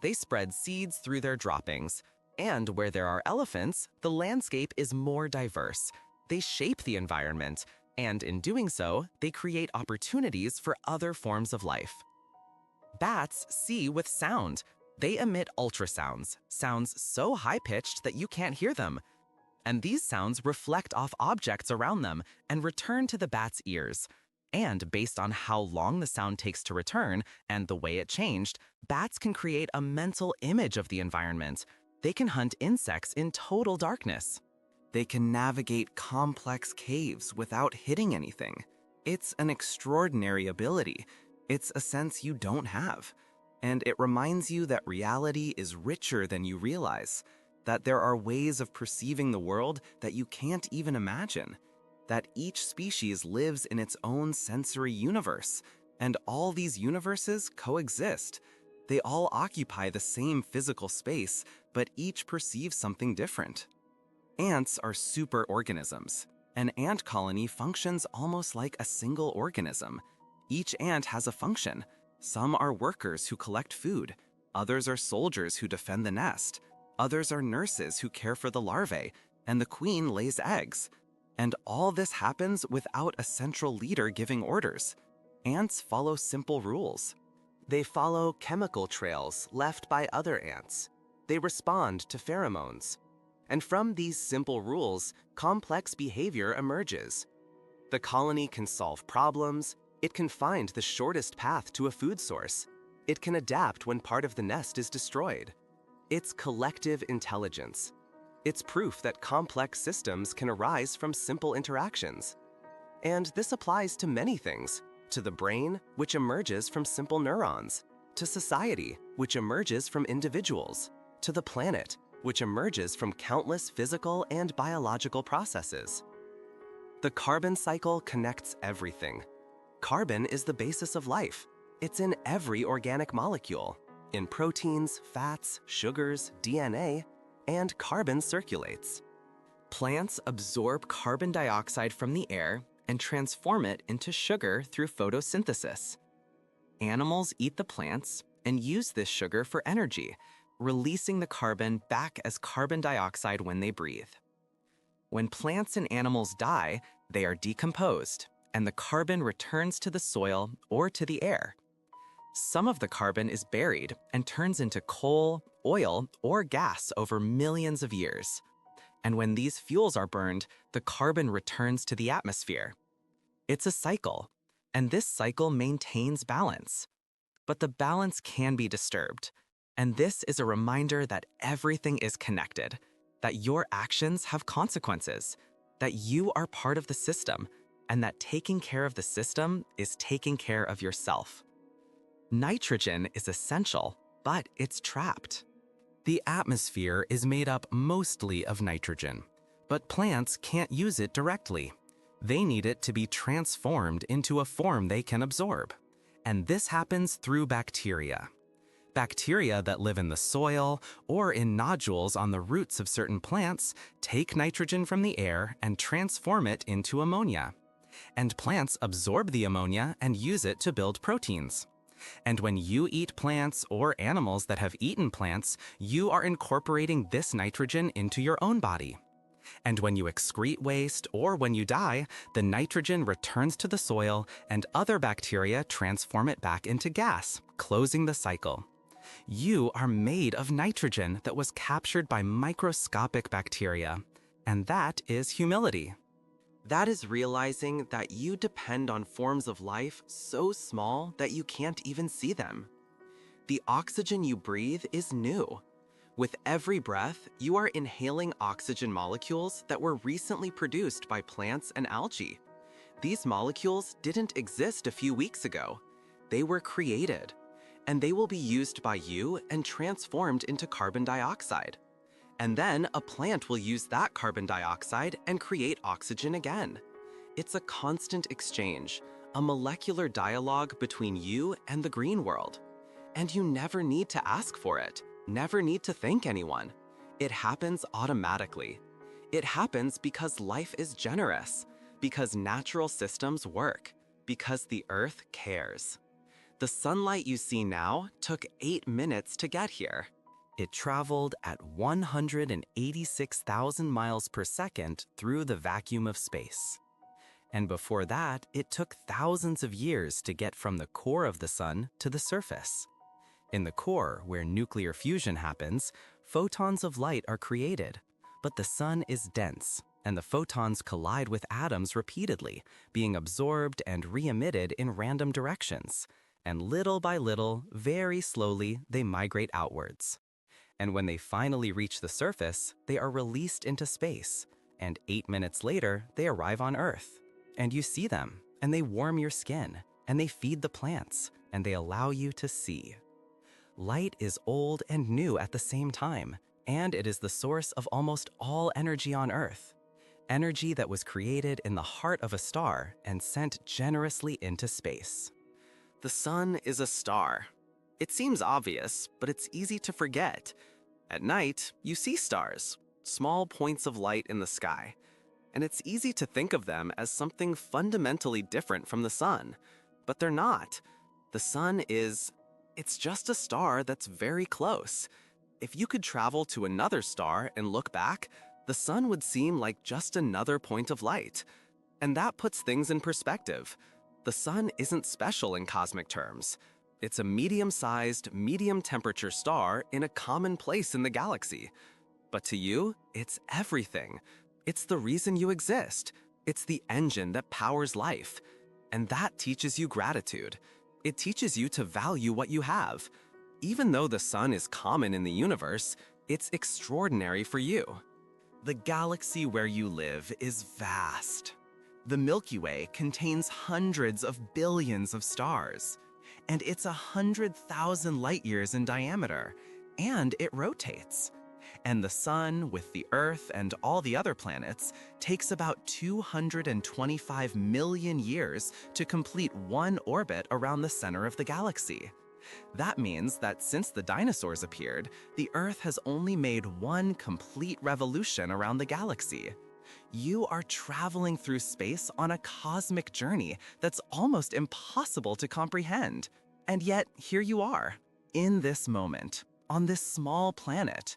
They spread seeds through their droppings, and where there are elephants, the landscape is more diverse. They shape the environment, and in doing so, they create opportunities for other forms of life. Bats see with sound. They emit ultrasounds, sounds so high-pitched that you can't hear them. And these sounds reflect off objects around them and return to the bat's ears. And based on how long the sound takes to return and the way it changed, bats can create a mental image of the environment. They can hunt insects in total darkness. They can navigate complex caves without hitting anything. It's an extraordinary ability. It's a sense you don't have. And it reminds you that reality is richer than you realize, that there are ways of perceiving the world that you can't even imagine, that each species lives in its own sensory universe, and all these universes coexist. They all occupy the same physical space, but each perceives something different. Ants are superorganisms. An ant colony functions almost like a single organism. Each ant has a function. Some are workers who collect food. Others are soldiers who defend the nest. Others are nurses who care for the larvae, and the queen lays eggs. And all this happens without a central leader giving orders. Ants follow simple rules. They follow chemical trails left by other ants. They respond to pheromones. And from these simple rules, complex behavior emerges. The colony can solve problems. It can find the shortest path to a food source. It can adapt when part of the nest is destroyed. It's collective intelligence. It's proof that complex systems can arise from simple interactions. And this applies to many things, to the brain, which emerges from simple neurons, to society, which emerges from individuals, to the planet, which emerges from countless physical and biological processes. The carbon cycle connects everything. Carbon is the basis of life. It's in every organic molecule, in proteins, fats, sugars, DNA, and carbon circulates. Plants absorb carbon dioxide from the air and transform it into sugar through photosynthesis. Animals eat the plants and use this sugar for energy, releasing the carbon back as carbon dioxide when they breathe. When plants and animals die, they are decomposed, and the carbon returns to the soil or to the air. Some of the carbon is buried and turns into coal, oil, or gas over millions of years. And when these fuels are burned, the carbon returns to the atmosphere. It's a cycle, and this cycle maintains balance. But the balance can be disturbed, and this is a reminder that everything is connected, that your actions have consequences, that you are part of the system, and that taking care of the system is taking care of yourself. Nitrogen is essential, but it's trapped. The atmosphere is made up mostly of nitrogen, but plants can't use it directly. They need it to be transformed into a form they can absorb. And this happens through bacteria. Bacteria that live in the soil or in nodules on the roots of certain plants take nitrogen from the air and transform it into ammonia. And plants absorb the ammonia and use it to build proteins. And when you eat plants or animals that have eaten plants, you are incorporating this nitrogen into your own body. And when you excrete waste or when you die, the nitrogen returns to the soil and other bacteria transform it back into gas, closing the cycle. You are made of nitrogen that was captured by microscopic bacteria, and that is humility. That is realizing that you depend on forms of life so small that you can't even see them. The oxygen you breathe is new. With every breath, you are inhaling oxygen molecules that were recently produced by plants and algae. These molecules didn't exist a few weeks ago. They were created, and they will be used by you and transformed into carbon dioxide. And then a plant will use that carbon dioxide and create oxygen again. It's a constant exchange, a molecular dialogue between you and the green world. And you never need to ask for it, never need to thank anyone. It happens automatically. It happens because life is generous, because natural systems work, because the earth cares. The sunlight you see now took 8 minutes to get here. It traveled at 186,000 miles per second through the vacuum of space. And before that, it took thousands of years to get from the core of the sun to the surface. In the core, where nuclear fusion happens, photons of light are created. But the sun is dense, and the photons collide with atoms repeatedly, being absorbed and re-emitted in random directions. And little by little, very slowly, they migrate outwards. And when they finally reach the surface, they are released into space. And 8 minutes later, they arrive on Earth. And you see them, and they warm your skin, and they feed the plants, and they allow you to see. Light is old and new at the same time, and it is the source of almost all energy on Earth. Energy that was created in the heart of a star and sent generously into space. The sun is a star. It seems obvious, but it's easy to forget. At night, you see stars, small points of light in the sky, and it's easy to think of them as something fundamentally different from the sun. But they're not. The sun it's just a star that's very close. If you could travel to another star and look back, the sun would seem like just another point of light. And that puts things in perspective. The sun isn't special in cosmic terms. It's a medium-sized, medium-temperature star in a common place in the galaxy. But to you, it's everything. It's the reason you exist. It's the engine that powers life. And that teaches you gratitude. It teaches you to value what you have. Even though the sun is common in the universe, it's extraordinary for you. The galaxy where you live is vast. The Milky Way contains hundreds of billions of stars. And it's 100,000 light years in diameter, and it rotates. And the sun, with the Earth and all the other planets, takes about 225 million years to complete one orbit around the center of the galaxy. That means that since the dinosaurs appeared, the Earth has only made one complete revolution around the galaxy. You are traveling through space on a cosmic journey that's almost impossible to comprehend. And yet, here you are, in this moment, on this small planet.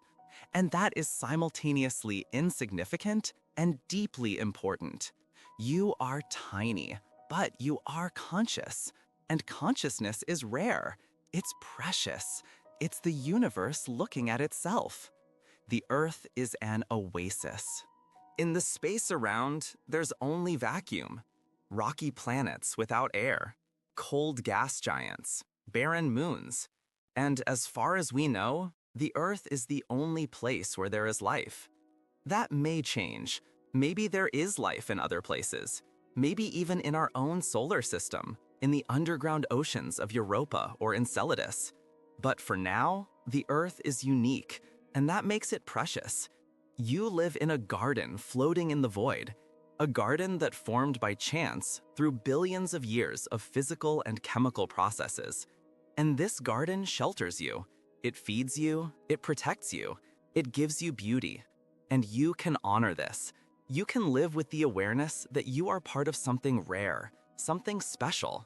And that is simultaneously insignificant and deeply important. You are tiny, but you are conscious. And consciousness is rare. It's precious. It's the universe looking at itself. The Earth is an oasis. In the space around, there's only vacuum. Rocky planets without air, cold gas giants, barren moons. And as far as we know, the Earth is the only place where there is life. That may change. Maybe there is life in other places. Maybe even in our own solar system, in the underground oceans of Europa or Enceladus. But for now, the Earth is unique, and that makes it precious. You live in a garden floating in the void, a garden that formed by chance through billions of years of physical and chemical processes. And this garden shelters you. It feeds you, it protects you, it gives you beauty. And you can honor this. You can live with the awareness that you are part of something rare, something special.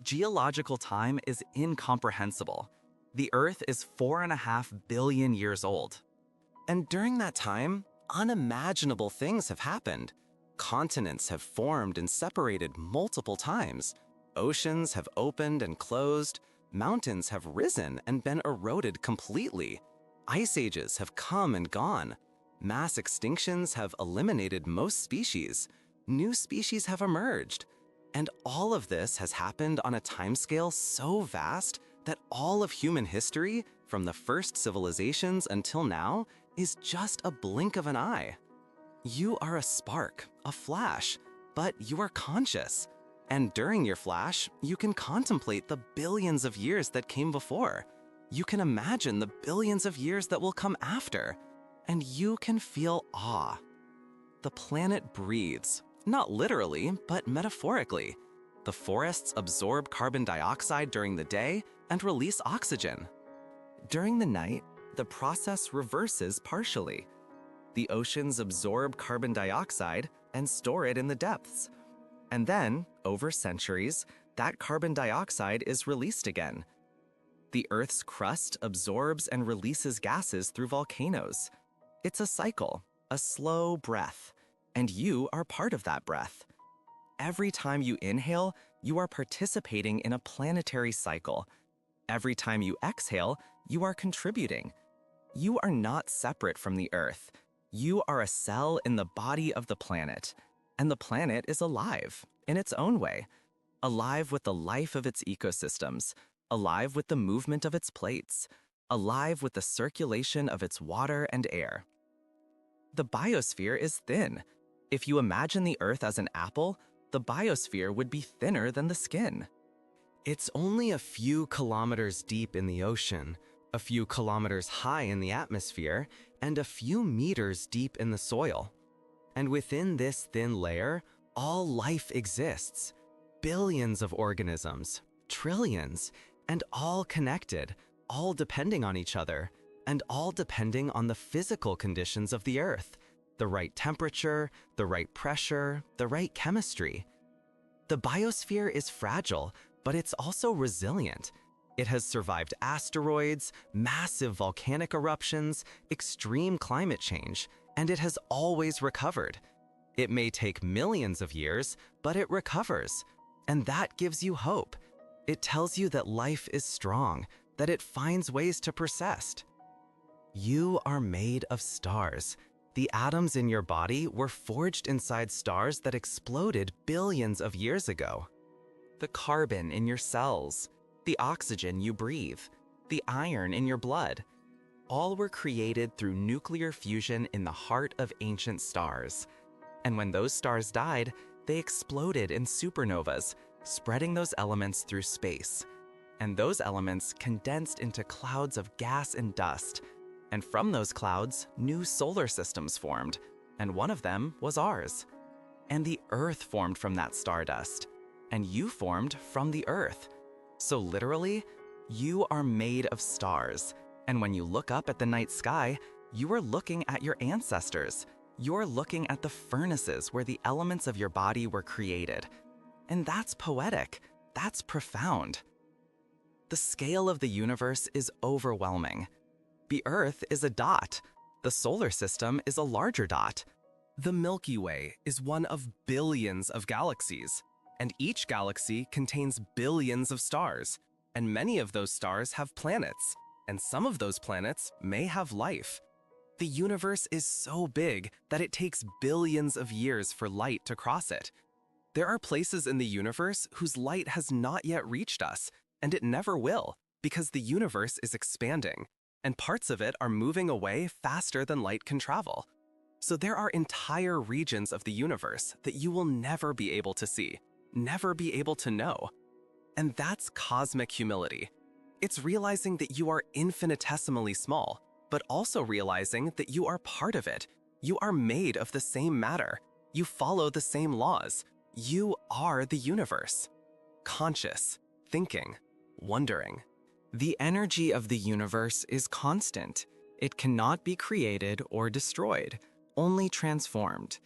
Geological time is incomprehensible. The Earth is 4.5 billion years old. And during that time, unimaginable things have happened. Continents have formed and separated multiple times. Oceans have opened and closed. Mountains have risen and been eroded completely. Ice ages have come and gone. Mass extinctions have eliminated most species. New species have emerged. And all of this has happened on a timescale so vast that all of human history, from the first civilizations until now, is just a blink of an eye. You are a spark, a flash, but you are conscious. And during your flash, you can contemplate the billions of years that came before. You can imagine the billions of years that will come after. And you can feel awe. The planet breathes, not literally, but metaphorically. The forests absorb carbon dioxide during the day and release oxygen. During the night, the process reverses partially. The oceans absorb carbon dioxide and store it in the depths. And then, over centuries, that carbon dioxide is released again. The Earth's crust absorbs and releases gases through volcanoes. It's a cycle, a slow breath, and you are part of that breath. Every time you inhale, you are participating in a planetary cycle. Every time you exhale, you are contributing. You are not separate from the Earth. You are a cell in the body of the planet, and the planet is alive in its own way, alive with the life of its ecosystems, alive with the movement of its plates, alive with the circulation of its water and air. The biosphere is thin. If you imagine the Earth as an apple, the biosphere would be thinner than the skin. It's only a few kilometers deep in the ocean, a few kilometers high in the atmosphere, and a few meters deep in the soil. And within this thin layer, all life exists. Billions of organisms, trillions, and all connected, all depending on each other, and all depending on the physical conditions of the Earth, the right temperature, the right pressure, the right chemistry. The biosphere is fragile, but it's also resilient. It has survived asteroids, massive volcanic eruptions, extreme climate change, and it has always recovered. It may take millions of years, but it recovers. And that gives you hope. It tells you that life is strong, that it finds ways to persist. You are made of stars. The atoms in your body were forged inside stars that exploded billions of years ago. The carbon in your cells, the oxygen you breathe, the iron in your blood, all were created through nuclear fusion in the heart of ancient stars. And when those stars died, they exploded in supernovas, spreading those elements through space. And those elements condensed into clouds of gas and dust. And from those clouds, new solar systems formed, and one of them was ours. And the Earth formed from that stardust, and you formed from the Earth. So literally, you are made of stars, and when you look up at the night sky, you are looking at your ancestors. You're looking at the furnaces where the elements of your body were created. And that's poetic. That's profound. The scale of the universe is overwhelming. The Earth is a dot. The solar system is a larger dot. The Milky Way is one of billions of galaxies. And each galaxy contains billions of stars, and many of those stars have planets, and some of those planets may have life. The universe is so big that it takes billions of years for light to cross it. There are places in the universe whose light has not yet reached us, and it never will, because the universe is expanding, and parts of it are moving away faster than light can travel. So there are entire regions of the universe that you will never be able to see, never be able to know. And that's cosmic humility. It's realizing that you are infinitesimally small, but also realizing that you are part of it. You are made of the same matter. You follow the same laws. You are the universe. Conscious, thinking, wondering. The energy of the universe is constant. It cannot be created or destroyed, only transformed.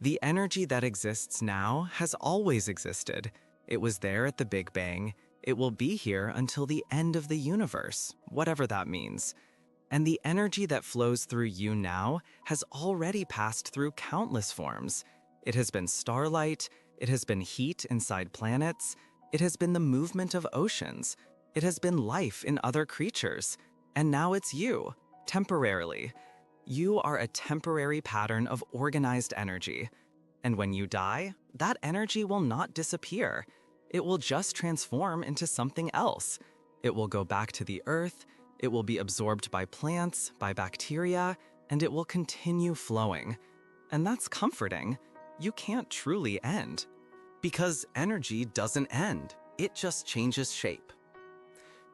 The energy that exists now has always existed. It was there at the Big Bang. It will be here until the end of the universe, whatever that means. And the energy that flows through you now has already passed through countless forms. It has been starlight, it has been heat inside planets, it has been the movement of oceans, it has been life in other creatures, and now it's you, temporarily. You are a temporary pattern of organized energy. And when you die, that energy will not disappear. It will just transform into something else. It will go back to the earth, it will be absorbed by plants, by bacteria, and it will continue flowing. And that's comforting. You can't truly end. Because energy doesn't end, it just changes shape.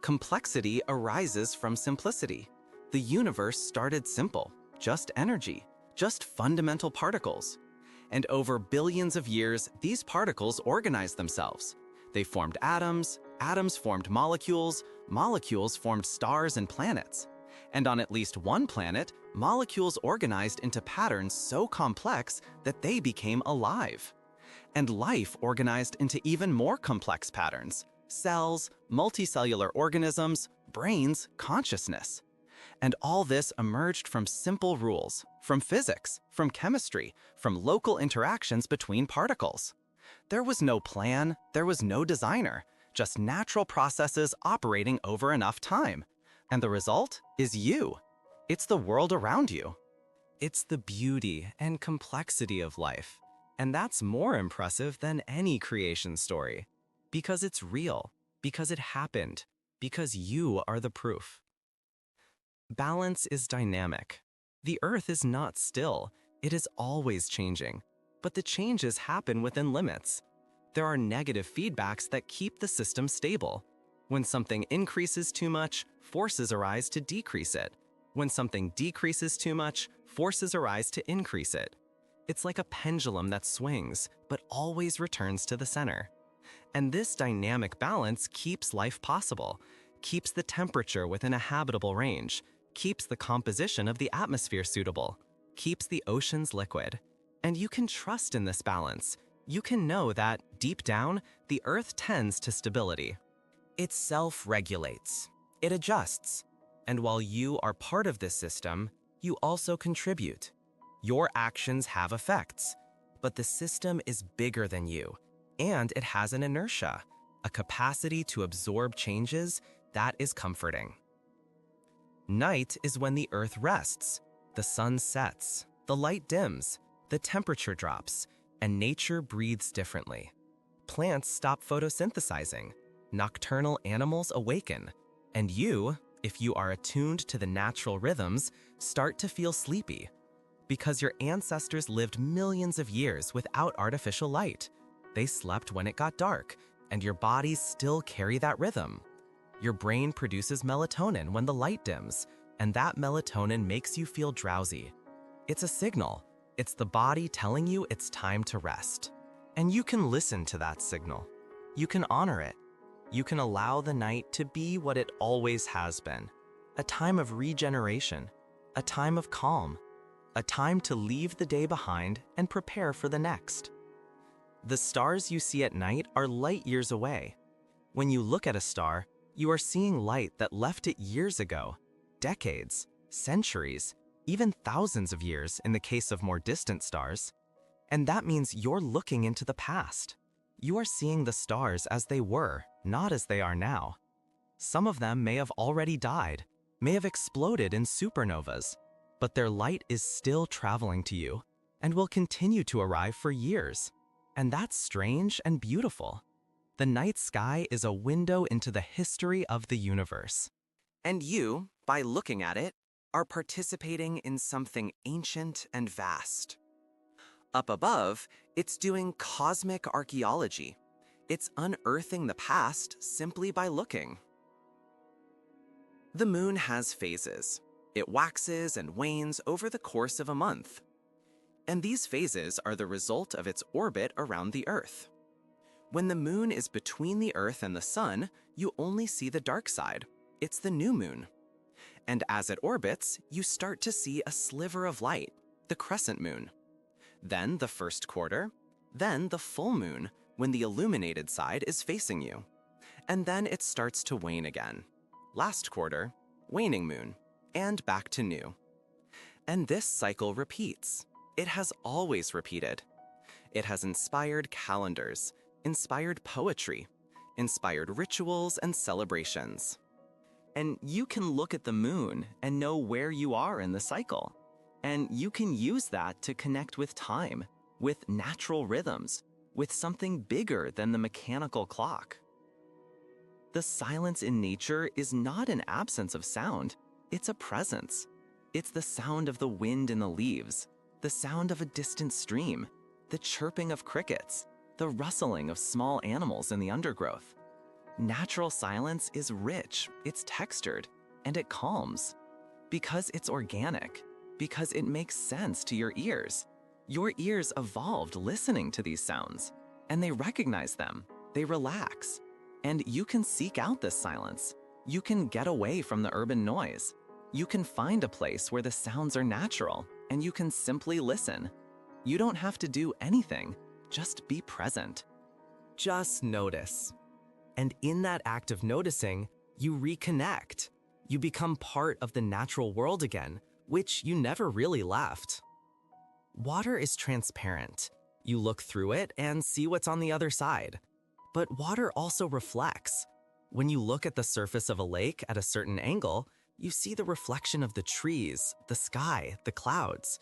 Complexity arises from simplicity. The universe started simple, just energy, just fundamental particles. And over billions of years, these particles organized themselves. They formed atoms, atoms formed molecules, molecules formed stars and planets. And on at least one planet, molecules organized into patterns so complex that they became alive. And life organized into even more complex patterns: cells, multicellular organisms, brains, consciousness. And all this emerged from simple rules, from physics, from chemistry, from local interactions between particles. There was no plan, there was no designer, just natural processes operating over enough time. And the result is you. It's the world around you. It's the beauty and complexity of life. And that's more impressive than any creation story. Because it's real, because it happened, because you are the proof. Balance is dynamic. The earth is not still, it is always changing. But the changes happen within limits. There are negative feedbacks that keep the system stable. When something increases too much, forces arise to decrease it. When something decreases too much, forces arise to increase it. It's like a pendulum that swings, but always returns to the center. And this dynamic balance keeps life possible, keeps the temperature within a habitable range, keeps the composition of the atmosphere suitable, keeps the oceans liquid. And you can trust in this balance. You can know that, deep down, the Earth tends to stability. It self-regulates. It adjusts. And while you are part of this system, you also contribute. Your actions have effects. But the system is bigger than you, and it has an inertia, a capacity to absorb changes that is comforting. Night is when the Earth rests, the sun sets, the light dims, the temperature drops, and nature breathes differently. Plants stop photosynthesizing, nocturnal animals awaken, and you, if you are attuned to the natural rhythms, start to feel sleepy. Because your ancestors lived millions of years without artificial light. They slept when it got dark, and your bodies still carry that rhythm. Your brain produces melatonin when the light dims, and that melatonin makes you feel drowsy. It's a signal. It's the body telling you it's time to rest. And you can listen to that signal. You can honor it. You can allow the night to be what it always has been. A time of regeneration, a time of calm, a time to leave the day behind and prepare for the next. The stars you see at night are light years away. When you look at a star, you are seeing light that left it years ago, decades, centuries, even thousands of years in the case of more distant stars. And that means you're looking into the past. You are seeing the stars as they were, not as they are now. Some of them may have already died, may have exploded in supernovas, but their light is still traveling to you and will continue to arrive for years. And that's strange and beautiful. The night sky is a window into the history of the universe. And you, by looking at it, are participating in something ancient and vast. Up above, it's doing cosmic archaeology. It's unearthing the past simply by looking. The moon has phases. It waxes and wanes over the course of a month. And these phases are the result of its orbit around the Earth. When the moon is between the Earth and the sun, you only see the dark side. It's the new moon. And as it orbits, you start to see a sliver of light, the crescent moon. Then the first quarter, then the full moon, when the illuminated side is facing you. And then it starts to wane again. Last quarter, waning moon, and back to new. And this cycle repeats. It has always repeated. It has inspired calendars, inspired poetry, inspired rituals and celebrations. And you can look at the moon and know where you are in the cycle. And you can use that to connect with time, with natural rhythms, with something bigger than the mechanical clock. The silence in nature is not an absence of sound, it's a presence. It's the sound of the wind in the leaves, the sound of a distant stream, the chirping of crickets, the rustling of small animals in the undergrowth. Natural silence is rich, it's textured, and it calms. Because it's organic, because it makes sense to your ears. Your ears evolved listening to these sounds, and they recognize them, they relax. And you can seek out this silence. You can get away from the urban noise. You can find a place where the sounds are natural, and you can simply listen. You don't have to do anything, just be present. Just notice. And in that act of noticing, you reconnect. You become part of the natural world again, which you never really left. Water is transparent. You look through it and see what's on the other side. But water also reflects. When you look at the surface of a lake at a certain angle, you see the reflection of the trees, the sky, the clouds.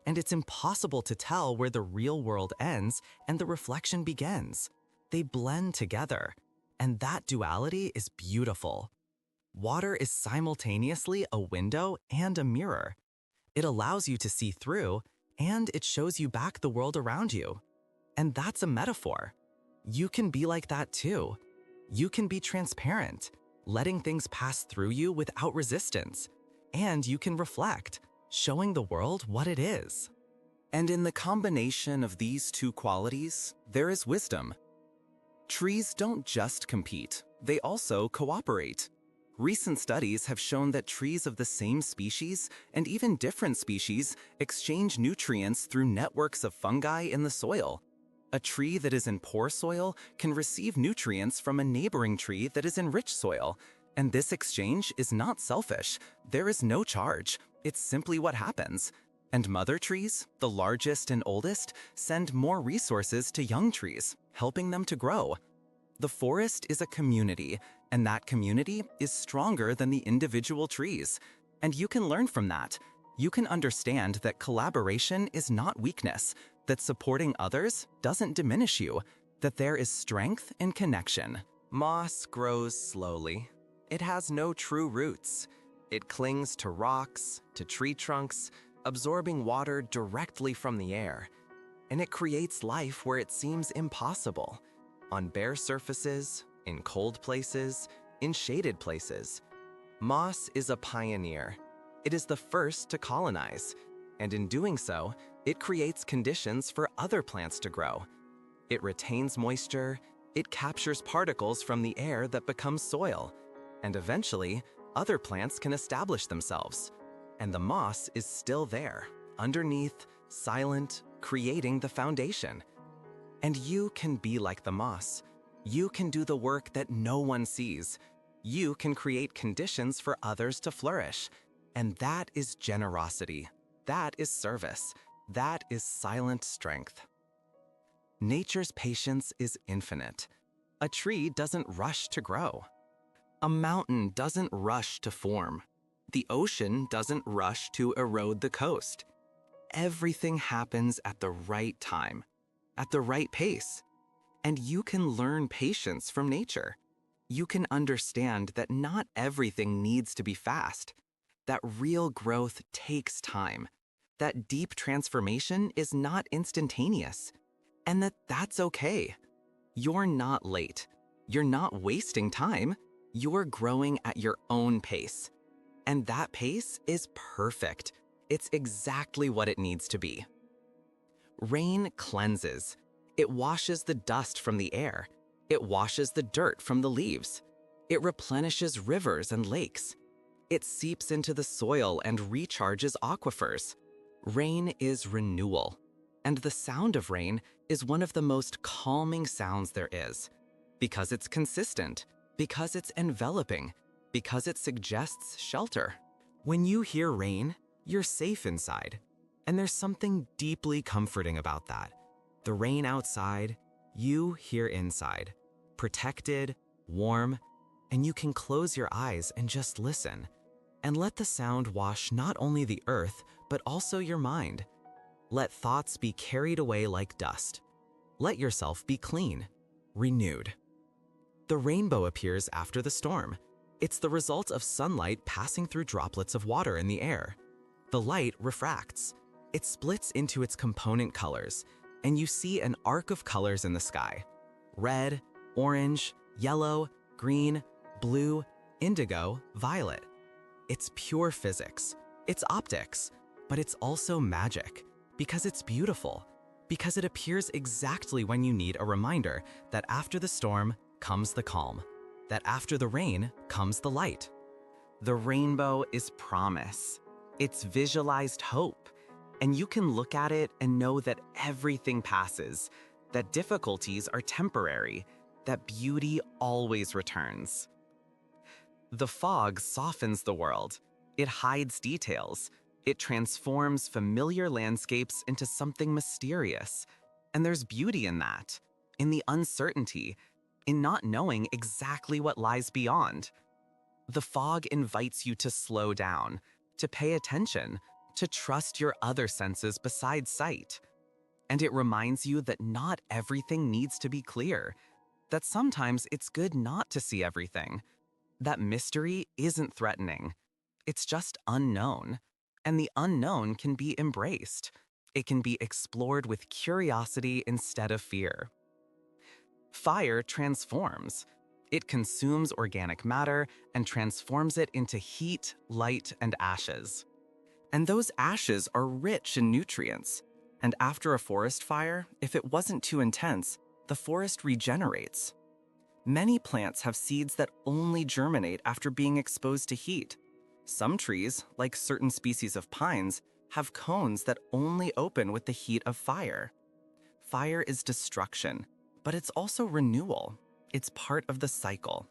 And it's impossible to tell where the real world ends and the reflection begins. They blend together, and that duality is beautiful. Water is simultaneously a window and a mirror. It allows you to see through, and it shows you back the world around you. And that's a metaphor. You can be like that too. You can be transparent, letting things pass through you without resistance. And you can reflect, showing the world what it is. And in the combination of these two qualities, there is wisdom. Trees don't just compete, they also cooperate. Recent studies have shown that trees of the same species and even different species exchange nutrients through networks of fungi in the soil. A tree that is in poor soil can receive nutrients from a neighboring tree that is in rich soil. And this exchange is not selfish. There is no charge. It's simply what happens. And mother trees, the largest and oldest, send more resources to young trees, helping them to grow. The forest is a community, and that community is stronger than the individual trees. And you can learn from that. You can understand that collaboration is not weakness, that supporting others doesn't diminish you, that there is strength in connection. Moss grows slowly. It has no true roots. It clings to rocks, to tree trunks, absorbing water directly from the air. And it creates life where it seems impossible. On bare surfaces, in cold places, in shaded places. Moss is a pioneer. It is the first to colonize, and in doing so, it creates conditions for other plants to grow. It retains moisture, it captures particles from the air that become soil, and eventually, other plants can establish themselves. And the moss is still there, underneath, silent, creating the foundation. And you can be like the moss. You can do the work that no one sees. You can create conditions for others to flourish. And that is generosity. That is service. That is silent strength. Nature's patience is infinite. A tree doesn't rush to grow. A mountain doesn't rush to form. The ocean doesn't rush to erode the coast. Everything happens at the right time, at the right pace. And you can learn patience from nature. You can understand that not everything needs to be fast, that real growth takes time, that deep transformation is not instantaneous, and that that's okay. You're not late. You're not wasting time. You're growing at your own pace. And that pace is perfect. It's exactly what it needs to be. Rain cleanses. It washes the dust from the air. It washes the dirt from the leaves. It replenishes rivers and lakes. It seeps into the soil and recharges aquifers. Rain is renewal. And the sound of rain is one of the most calming sounds there is. Because it's consistent, because it's enveloping, because it suggests shelter. When you hear rain, you're safe inside. And there's something deeply comforting about that. The rain outside, you here inside. Protected, warm, and you can close your eyes and just listen. And let the sound wash not only the earth, but also your mind. Let thoughts be carried away like dust. Let yourself be clean, renewed. The rainbow appears after the storm. It's the result of sunlight passing through droplets of water in the air. The light refracts. It splits into its component colors, and you see an arc of colors in the sky. Red, orange, yellow, green, blue, indigo, violet. It's pure physics. It's optics. But it's also magic, because it's beautiful, because it appears exactly when you need a reminder that after the storm comes the calm, that after the rain comes the light. The rainbow is promise. It's visualized hope, and you can look at it and know that everything passes, that difficulties are temporary, that beauty always returns. The fog softens the world. It hides details. It transforms familiar landscapes into something mysterious. And there's beauty in that, in the uncertainty, in not knowing exactly what lies beyond. The fog invites you to slow down, to pay attention, to trust your other senses besides sight. And it reminds you that not everything needs to be clear, that sometimes it's good not to see everything, that mystery isn't threatening. It's just unknown. And the unknown can be embraced. It can be explored with curiosity instead of fear. Fire transforms. It consumes organic matter and transforms it into heat, light, and ashes. And those ashes are rich in nutrients. And after a forest fire, if it wasn't too intense, the forest regenerates. Many plants have seeds that only germinate after being exposed to heat. Some trees, like certain species of pines, have cones that only open with the heat of fire. Fire is destruction, but it's also renewal. It's part of the cycle.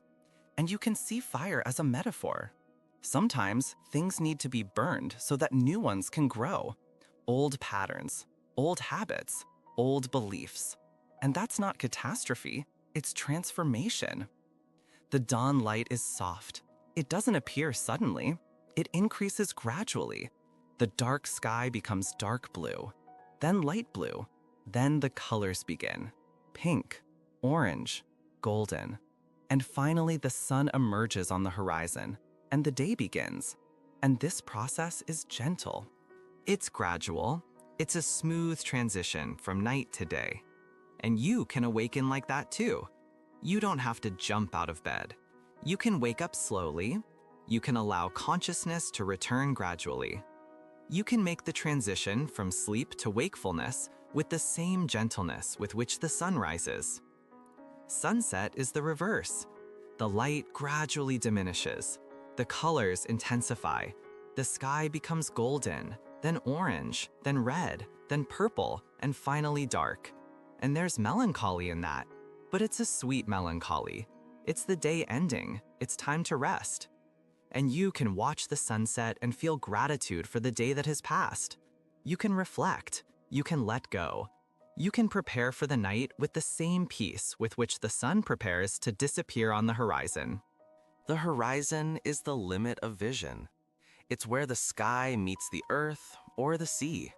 And you can see fire as a metaphor. Sometimes things need to be burned so that new ones can grow. Old patterns, old habits, old beliefs. And that's not catastrophe, it's transformation. The dawn light is soft. It doesn't appear suddenly. It increases gradually. The dark sky becomes dark blue, then light blue. Then the colors begin. Pink, orange, golden. And finally the sun emerges on the horizon, and the day begins. And this process is gentle. It's gradual. It's a smooth transition from night to day. And you can awaken like that too. You don't have to jump out of bed. You can wake up slowly. You can allow consciousness to return gradually. You can make the transition from sleep to wakefulness with the same gentleness with which the sun rises. Sunset is the reverse. The light gradually diminishes. The colors intensify. The sky becomes golden, then orange, then red, then purple, and finally dark. And there's melancholy in that, but it's a sweet melancholy. It's the day ending. It's time to rest. And you can watch the sunset and feel gratitude for the day that has passed. You can reflect. You can let go. You can prepare for the night with the same peace with which the sun prepares to disappear on the horizon. The horizon is the limit of vision. It's where the sky meets the earth or the sea,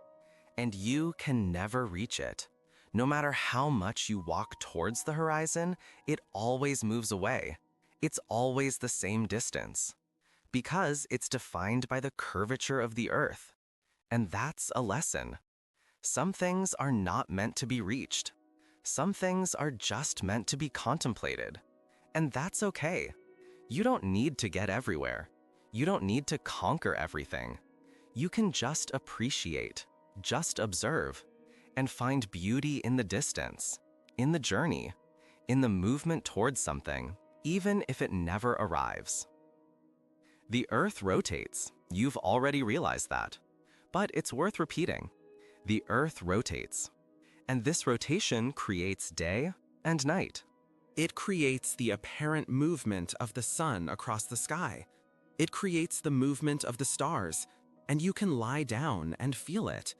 and you can never reach it. No matter how much you walk towards the horizon, it always moves away. It's always the same distance, because it's defined by the curvature of the earth. And that's a lesson. Some things are not meant to be reached. Some things are just meant to be contemplated. And that's okay. You don't need to get everywhere. You don't need to conquer everything. You can just appreciate, just observe, and find beauty in the distance, in the journey, in the movement towards something, even if it never arrives. The Earth rotates. You've already realized that. But it's worth repeating. The Earth rotates. And this rotation creates day and night. It creates the apparent movement of the sun across the sky. It creates the movement of the stars, and you can lie down and feel it.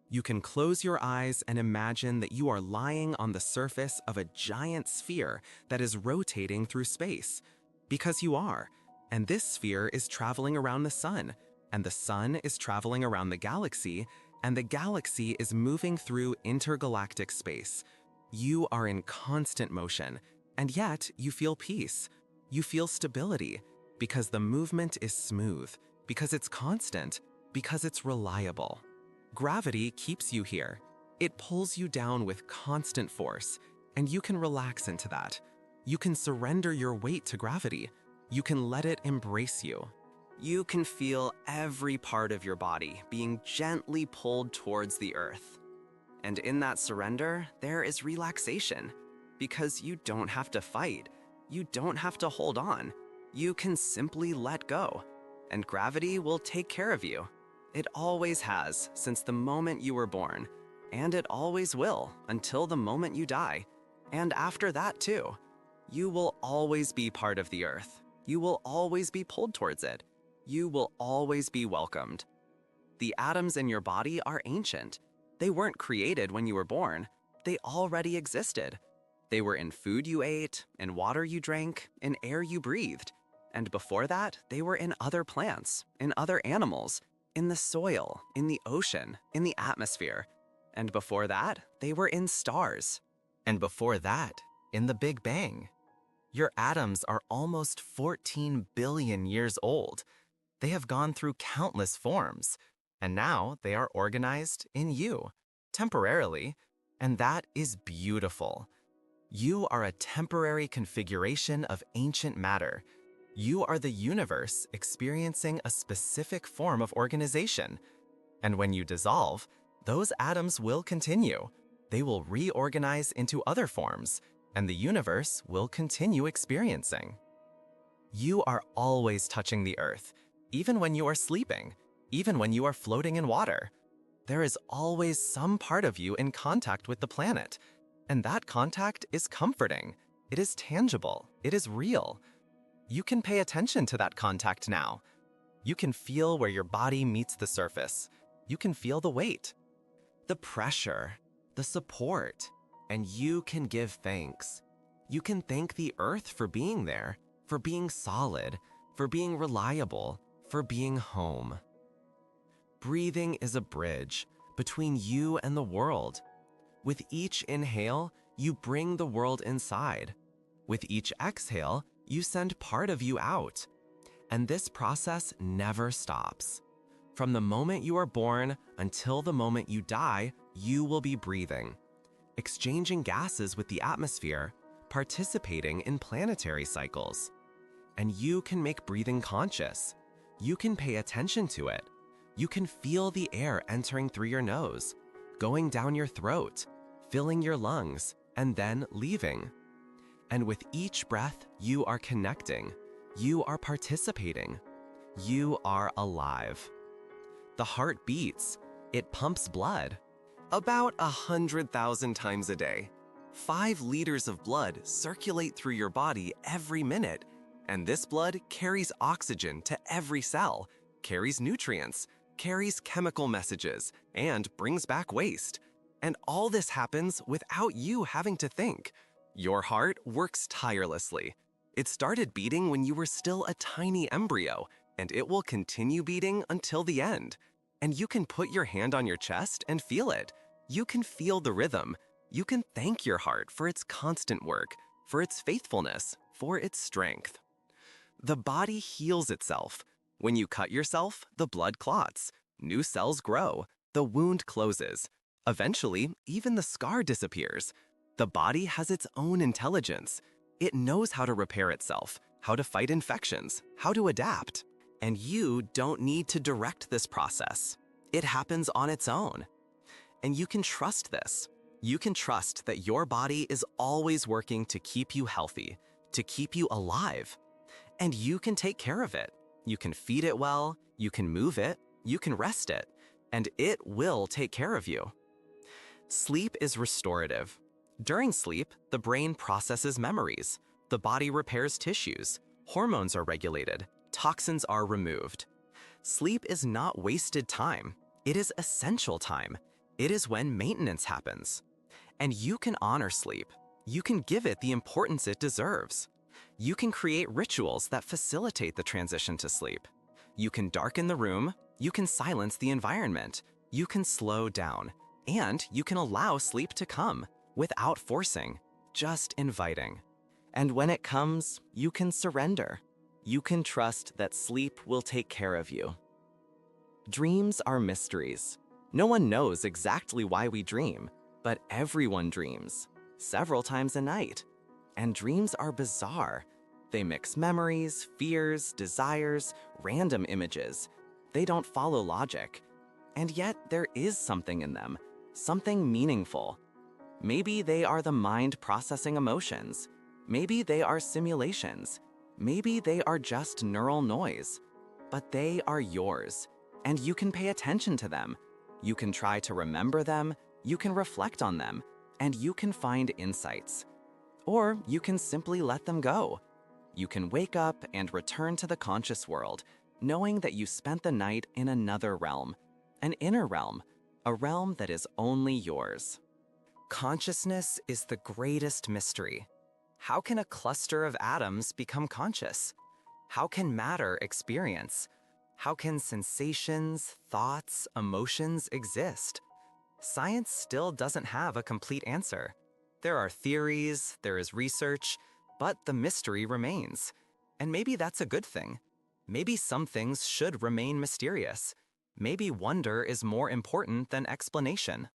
You can close your eyes and imagine that you are lying on the surface of a giant sphere that is rotating through space. Because you are, and this sphere is traveling around the sun, and the sun is traveling around the galaxy, and the galaxy is moving through intergalactic space. You are in constant motion, and yet you feel peace. You feel stability, because the movement is smooth, because it's constant, because it's reliable. Gravity keeps you here. It pulls you down with constant force, and you can relax into that. You can surrender your weight to gravity. You can let it embrace you. You can feel every part of your body being gently pulled towards the earth. And in that surrender, there is relaxation, because you don't have to fight. You don't have to hold on. You can simply let go, and gravity will take care of you. It always has since the moment you were born, and it always will until the moment you die. And after that too. You will always be part of the earth. You will always be pulled towards it. You will always be welcomed. The atoms in your body are ancient. They weren't created when you were born. They already existed. They were in food you ate, in water you drank, in air you breathed. And before that, they were in other plants, in other animals, in the soil, in the ocean, in the atmosphere. And before that, they were in stars. And before that, in the Big Bang. Your atoms are almost 14 billion years old. They have gone through countless forms, and now they are organized in you, temporarily, and that is beautiful. You are a temporary configuration of ancient matter. You are the universe experiencing a specific form of organization. And when you dissolve, those atoms will continue. They will reorganize into other forms, and the universe will continue experiencing. You are always touching the earth, even when you are sleeping, even when you are floating in water. There is always some part of you in contact with the planet, and that contact is comforting. It is tangible. It is real. You can pay attention to that contact now. You can feel where your body meets the surface. You can feel the weight, the pressure, the support, and you can give thanks. You can thank the earth for being there, for being solid, for being reliable, for being home. Breathing is a bridge between you and the world. With each inhale, you bring the world inside. With each exhale, you send part of you out. And this process never stops. From the moment you are born until the moment you die, you will be breathing, exchanging gases with the atmosphere, participating in planetary cycles. And you can make breathing conscious. You can pay attention to it. You can feel the air entering through your nose, going down your throat, filling your lungs, and then leaving. And with each breath, you are connecting. You are participating. You are alive. The heart beats. It pumps blood. About 100,000 times a day. 5 liters of blood circulate through your body every minute. And this blood carries oxygen to every cell, carries nutrients, carries chemical messages, and brings back waste. And all this happens without you having to think. Your heart works tirelessly. It started beating when you were still a tiny embryo, and it will continue beating until the end. And you can put your hand on your chest and feel it. You can feel the rhythm. You can thank your heart for its constant work, for its faithfulness, for its strength. The body heals itself. When you cut yourself, the blood clots. New cells grow. The wound closes. Eventually, even the scar disappears. The body has its own intelligence. It knows how to repair itself, how to fight infections, how to adapt. And you don't need to direct this process. It happens on its own. And you can trust this. You can trust that your body is always working to keep you healthy, to keep you alive. And you can take care of it. You can feed it well, you can move it, you can rest it, and it will take care of you. Sleep is restorative. During sleep, the brain processes memories, the body repairs tissues, hormones are regulated, toxins are removed. Sleep is not wasted time. It is essential time. It is when maintenance happens. And you can honor sleep. You can give it the importance it deserves. You can create rituals that facilitate the transition to sleep. You can darken the room, you can silence the environment, you can slow down, and you can allow sleep to come without forcing, just inviting. And when it comes, you can surrender. You can trust that sleep will take care of you. Dreams are mysteries. No one knows exactly why we dream, but everyone dreams, several times a night. And dreams are bizarre. They mix memories, fears, desires, random images. They don't follow logic. And yet there is something in them, something meaningful. Maybe they are the mind processing emotions. Maybe they are simulations. Maybe they are just neural noise. But they are yours, and you can pay attention to them. You can try to remember them, you can reflect on them, and you can find insights. Or you can simply let them go. You can wake up and return to the conscious world, knowing that you spent the night in another realm, an inner realm, a realm that is only yours. Consciousness is the greatest mystery. How can a cluster of atoms become conscious? How can matter experience? How can sensations, thoughts, emotions exist? Science still doesn't have a complete answer. There are theories, there is research, but the mystery remains. And maybe that's a good thing. Maybe some things should remain mysterious. Maybe wonder is more important than explanation.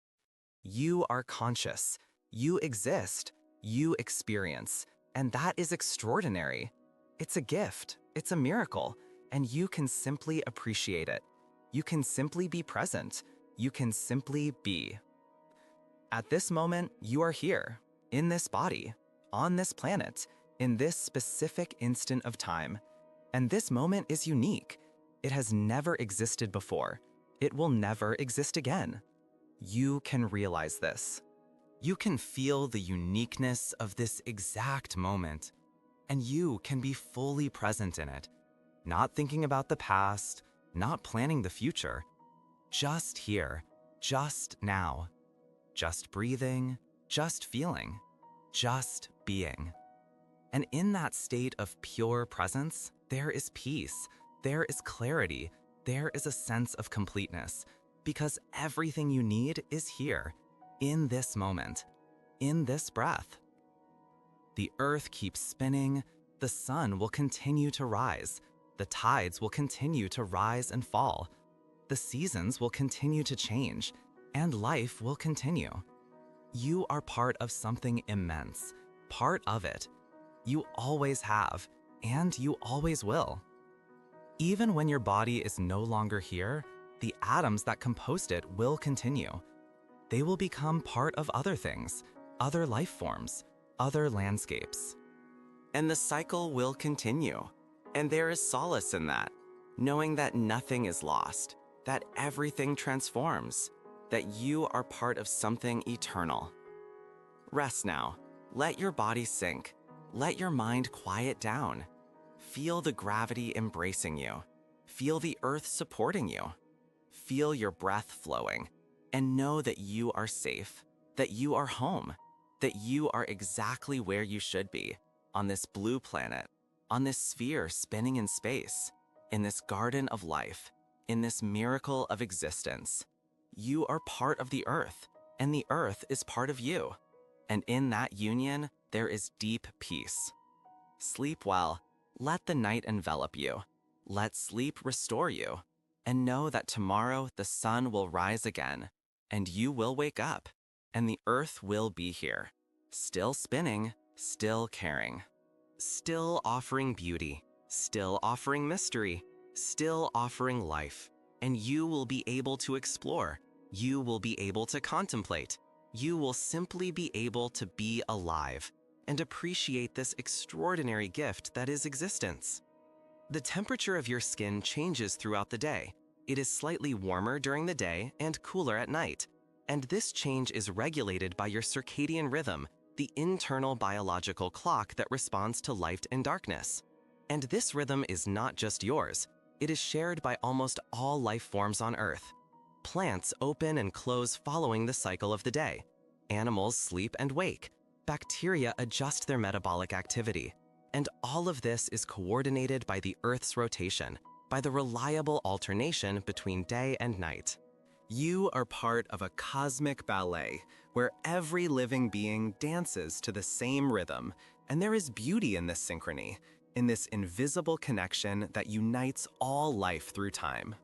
You are conscious. You exist. You experience. And that is extraordinary. It's a gift. It's a miracle. And you can simply appreciate it. You can simply be present. You can simply be. At this moment, you are here, in this body, on this planet, in this specific instant of time. And this moment is unique. It has never existed before. It will never exist again. You can realize this. You can feel the uniqueness of this exact moment, and you can be fully present in it, not thinking about the past, not planning the future, just here, just now, just breathing, just feeling, just being. And in that state of pure presence, there is peace, there is clarity, there is a sense of completeness, because everything you need is here, in this moment, in this breath. The earth keeps spinning, the sun will continue to rise, the tides will continue to rise and fall, the seasons will continue to change, and life will continue. You are part of something immense, part of it. You always have, and you always will. Even when your body is no longer here, the atoms that composed it will continue. They will become part of other things, other life forms, other landscapes. And the cycle will continue. And there is solace in that, knowing that nothing is lost, that everything transforms, that you are part of something eternal. Rest now. Let your body sink. Let your mind quiet down. Feel the gravity embracing you. Feel the earth supporting you. Feel your breath flowing. and know that you are safe, that you are home, that you are exactly where you should be, on this blue planet, on this sphere spinning in space, in this garden of life, in this miracle of existence. You are part of the earth, and the earth is part of you. And in that union, there is deep peace. Sleep well. Let the night envelop you. Let sleep restore you. And know that tomorrow the sun will rise again, and you will wake up, and the earth will be here, still spinning, still caring. Still offering beauty, still offering mystery, still offering life. And you will be able to explore. You will be able to contemplate. You will simply be able to be alive and appreciate this extraordinary gift that is existence. The temperature of your skin changes throughout the day. It is slightly warmer during the day and cooler at night. And this change is regulated by your circadian rhythm, the internal biological clock that responds to light and darkness. And this rhythm is not just yours. It is shared by almost all life forms on Earth. Plants open and close following the cycle of the day. Animals sleep and wake. Bacteria adjust their metabolic activity. And all of this is coordinated by the Earth's rotation, by the reliable alternation between day and night. You are part of a cosmic ballet where every living being dances to the same rhythm, and there is beauty in this synchrony, in this invisible connection that unites all life through time.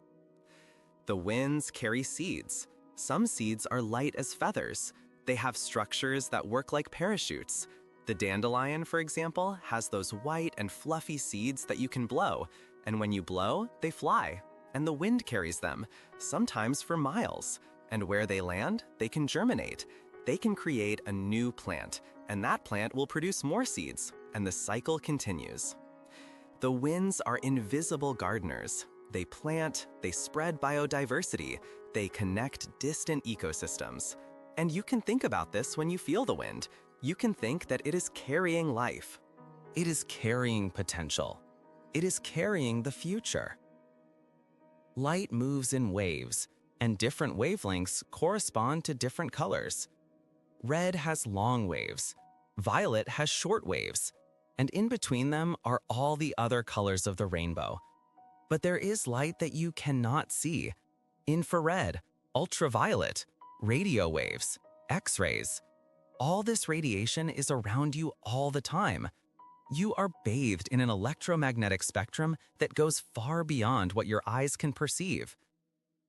The winds carry seeds. Some seeds are light as feathers. They have structures that work like parachutes. The dandelion, for example, has those white and fluffy seeds that you can blow, and when you blow, they fly, and the wind carries them, sometimes for miles. And where they land, they can germinate. They can create a new plant, and that plant will produce more seeds, and the cycle continues. The winds are invisible gardeners. They plant, they spread biodiversity, they connect distant ecosystems. And you can think about this when you feel the wind. You can think that it is carrying life. It is carrying potential. It is carrying the future. Light moves in waves, and different wavelengths correspond to different colors. Red has long waves, violet has short waves, and in between them are all the other colors of the rainbow. But there is light that you cannot see: infrared, ultraviolet, radio waves, X-rays. All this radiation is around you all the time. You are bathed in an electromagnetic spectrum that goes far beyond what your eyes can perceive.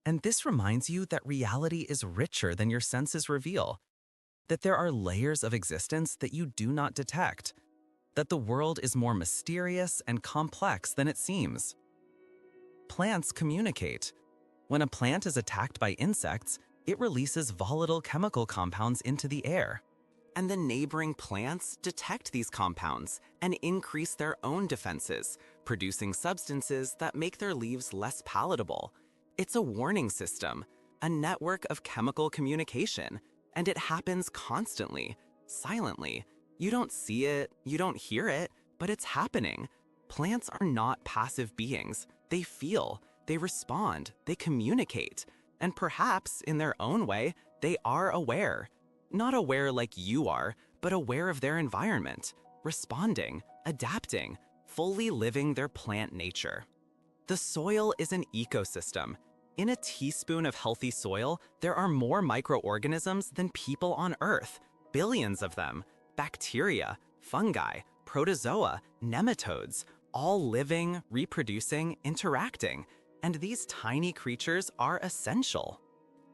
And this reminds you that reality is richer than your senses reveal, that there are layers of existence that you do not detect, that the world is more mysterious and complex than it seems. Plants communicate. When a plant is attacked by insects, it releases volatile chemical compounds into the air. And the neighboring plants detect these compounds and increase their own defenses, producing substances that make their leaves less palatable. It's a warning system, a network of chemical communication, and it happens constantly, silently. You don't see it, you don't hear it, but it's happening. Plants are not passive beings. They feel, they respond, they communicate, and perhaps in their own way, they are aware. Not aware like you are, but aware of their environment, responding, adapting, fully living their plant nature. The soil is an ecosystem. In a teaspoon of healthy soil, there are more microorganisms than people on Earth, billions of them. Bacteria, fungi, protozoa, nematodes, all living, reproducing, interacting. And these tiny creatures are essential.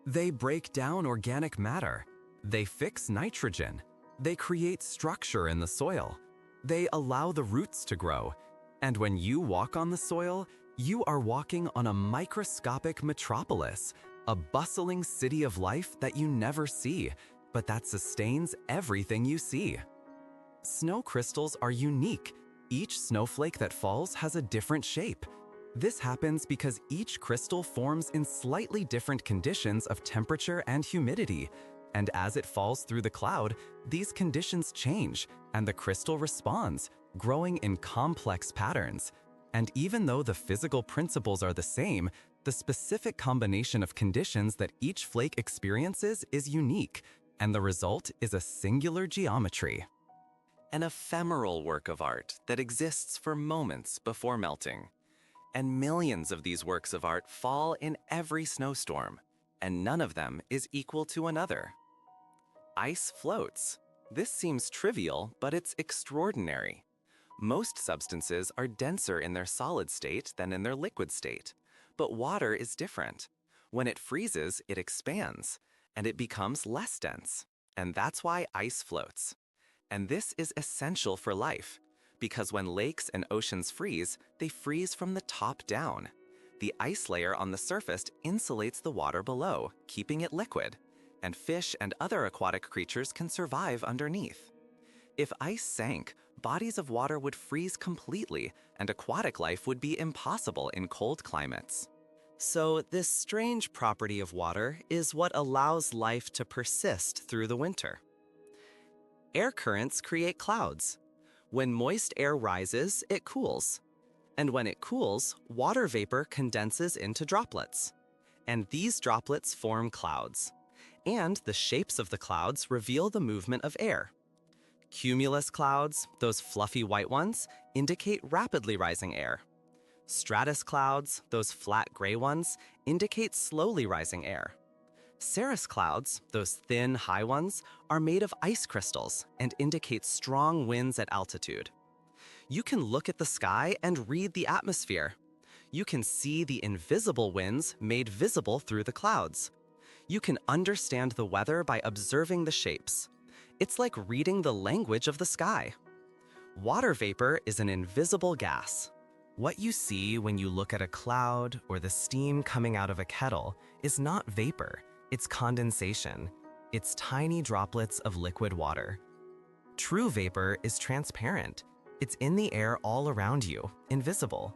They break down organic matter. They fix nitrogen. They create structure in the soil. They allow the roots to grow. And when you walk on the soil, you are walking on a microscopic metropolis, a bustling city of life that you never see, but that sustains everything you see. Snow crystals are unique. Each snowflake that falls has a different shape. This happens because each crystal forms in slightly different conditions of temperature and humidity. And as it falls through the cloud, these conditions change, and the crystal responds, growing in complex patterns. And even though the physical principles are the same, The specific combination of conditions that each flake experiences is unique, and the result is a singular geometry. An ephemeral work of art that exists for moments before melting. And millions of these works of art fall in every snowstorm, and none of them is equal to another. Ice floats. This seems trivial, but it's extraordinary. Most substances are denser in their solid state than in their liquid state, but water is different. When it freezes, it expands, and it becomes less dense, and that's why ice floats. And this is essential for life, because when lakes and oceans freeze, they freeze from the top down. The ice layer on the surface insulates the water below, keeping it liquid, and fish and other aquatic creatures can survive underneath. If ice sank, bodies of water would freeze completely, and aquatic life would be impossible in cold climates. So, this strange property of water is what allows life to persist through the winter. Air currents create clouds. When moist air rises, it cools. And when it cools, water vapor condenses into droplets. And these droplets form clouds. And the shapes of the clouds reveal the movement of air. Cumulus clouds, those fluffy white ones, indicate rapidly rising air. Stratus clouds, those flat gray ones, indicate slowly rising air. Cirrus clouds, those thin, high ones, are made of ice crystals and indicate strong winds at altitude. You can look at the sky and read the atmosphere. You can see the invisible winds made visible through the clouds. You can understand the weather by observing the shapes. It's like reading the language of the sky. Water vapor is an invisible gas. What you see when you look at a cloud or the steam coming out of a kettle is not vapor, it's condensation. It's tiny droplets of liquid water. True vapor is transparent. It's in the air all around you, invisible.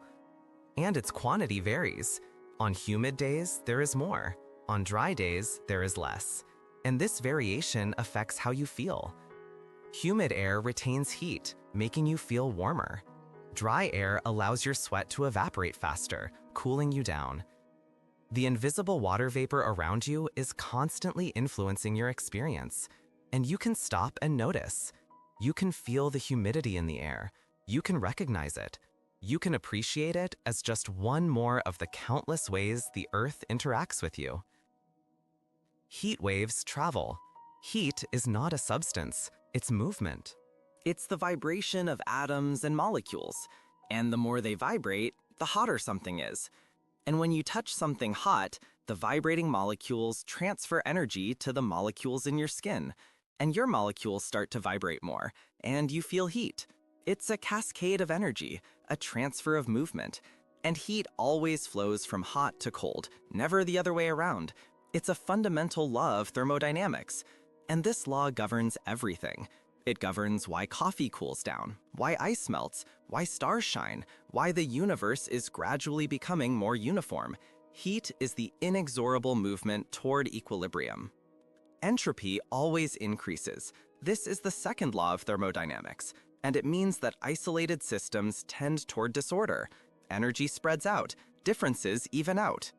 And its quantity varies. On humid days, there is more. On dry days, there is less. And this variation affects how you feel. Humid air retains heat, making you feel warmer. Dry air allows your sweat to evaporate faster, cooling you down. The invisible water vapor around you is constantly influencing your experience, and you can stop and notice. You can feel the humidity in the air. You can recognize it. You can appreciate it as just one more of the countless ways the Earth interacts with you. Heat waves travel. Heat is not a substance, it's movement. It's the vibration of atoms and molecules, and the more they vibrate, the hotter something is. And when you touch something hot, the vibrating molecules transfer energy to the molecules in your skin, and your molecules start to vibrate more, and you feel heat. It's a cascade of energy, a transfer of movement, and heat always flows from hot to cold, never the other way around. It's a fundamental law of thermodynamics, and this law governs everything. It governs why coffee cools down, why ice melts, why stars shine, why the universe is gradually becoming more uniform. Heat is the inexorable movement toward equilibrium. Entropy always increases. This is the second law of thermodynamics, and it means that isolated systems tend toward disorder. Energy spreads out, differences even out.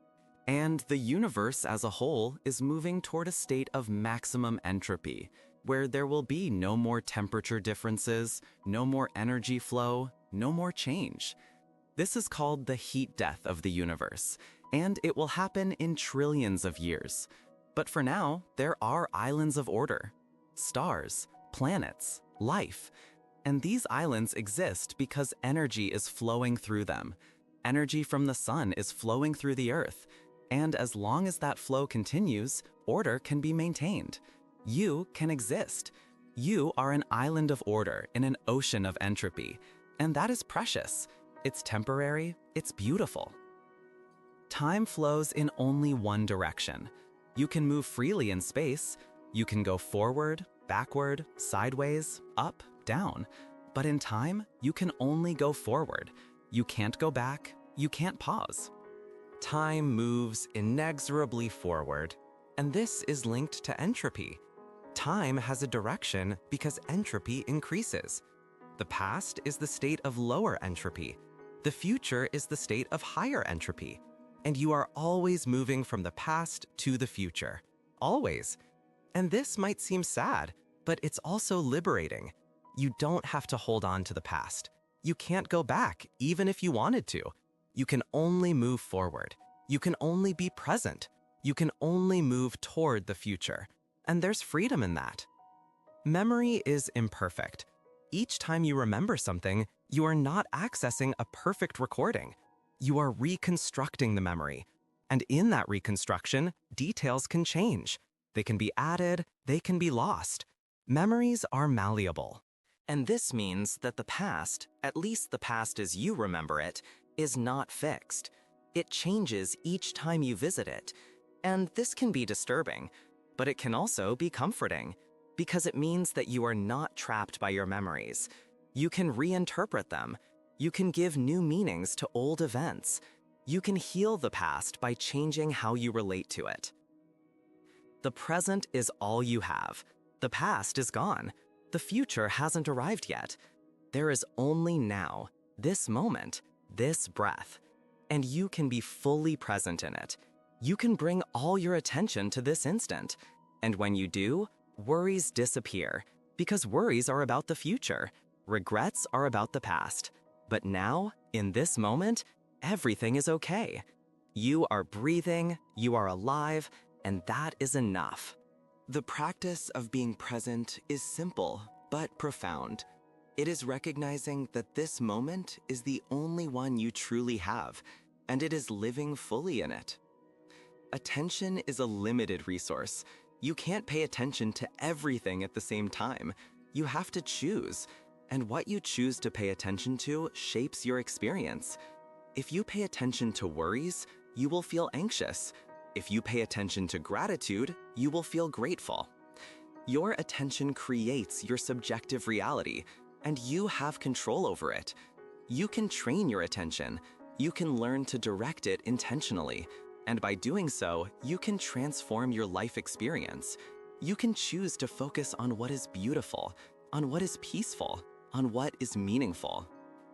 And the universe as a whole is moving toward a state of maximum entropy, where there will be no more temperature differences, no more energy flow, no more change. This is called the heat death of the universe, and it will happen in trillions of years. But for now, there are islands of order, stars, planets, life, and these islands exist because energy is flowing through them. Energy from the sun is flowing through the earth, and as long as that flow continues, order can be maintained. You can exist. You are an island of order in an ocean of entropy, and that is precious. It's temporary, it's beautiful. Time flows in only one direction. You can move freely in space. You can go forward, backward, sideways, up, down. But in time, you can only go forward. You can't go back, you can't pause. Time moves inexorably forward, and this is linked to entropy. Time has a direction because entropy increases. The past is the state of lower entropy. The future is the state of higher entropy. And you are always moving from the past to the future. Always. And this might seem sad, but it's also liberating. You don't have to hold on to the past. You can't go back, even if you wanted to. You can only move forward. You can only be present. You can only move toward the future. And there's freedom in that. Memory is imperfect. Each time you remember something, you are not accessing a perfect recording. You are reconstructing the memory. And in that reconstruction, details can change. They can be added, they can be lost. Memories are malleable. And this means that the past, at least the past as you remember it, is not fixed. It changes each time you visit it. And this can be disturbing, but it can also be comforting, because it means that you are not trapped by your memories. You can reinterpret them. You can give new meanings to old events. You can heal the past by changing how you relate to it. The present is all you have. The past is gone. The future hasn't arrived yet. There is only now, this moment, this breath. And you can be fully present in it. You can bring all your attention to this instant. And when you do, worries disappear, because worries are about the future. Regrets are about the past. But now, in this moment, everything is okay. You are breathing, you are alive, and that is enough. The practice of being present is simple, but profound. It is recognizing that this moment is the only one you truly have, and it is living fully in it. Attention is a limited resource. You can't pay attention to everything at the same time. You have to choose, and what you choose to pay attention to shapes your experience. If you pay attention to worries, you will feel anxious. If you pay attention to gratitude, you will feel grateful. Your attention creates your subjective reality, and you have control over it. You can train your attention. You can learn to direct it intentionally. And by doing so, you can transform your life experience. You can choose to focus on what is beautiful, on what is peaceful, on what is meaningful.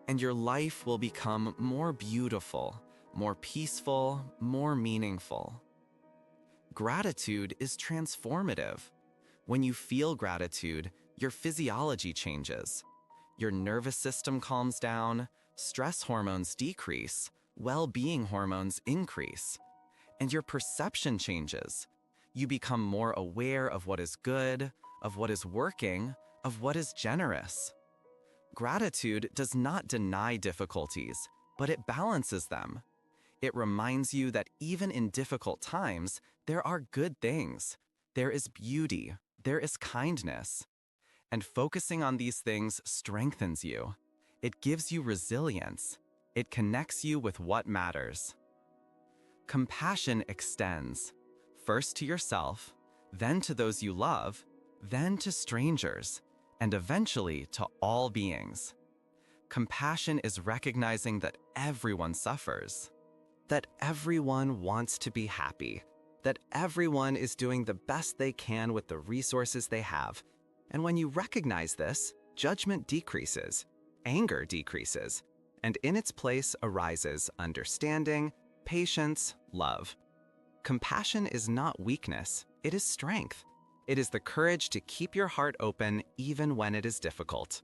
And your life will become more beautiful, more peaceful, more meaningful. Gratitude is transformative. When you feel gratitude, your physiology changes. Your nervous system calms down, stress hormones decrease, well-being hormones increase. And your perception changes. You become more aware of what is good, of what is working, of what is generous. Gratitude does not deny difficulties, but it balances them. It reminds you that even in difficult times, there are good things. There is beauty. There is kindness. And focusing on these things strengthens you. It gives you resilience. It connects you with what matters. Compassion extends, first to yourself, then to those you love, then to strangers, and eventually to all beings. Compassion is recognizing that everyone suffers, that everyone wants to be happy, that everyone is doing the best they can with the resources they have. And when you recognize this, judgment decreases, anger decreases, and in its place arises understanding, patience, love. Compassion is not weakness, it is strength. It is the courage to keep your heart open even when it is difficult.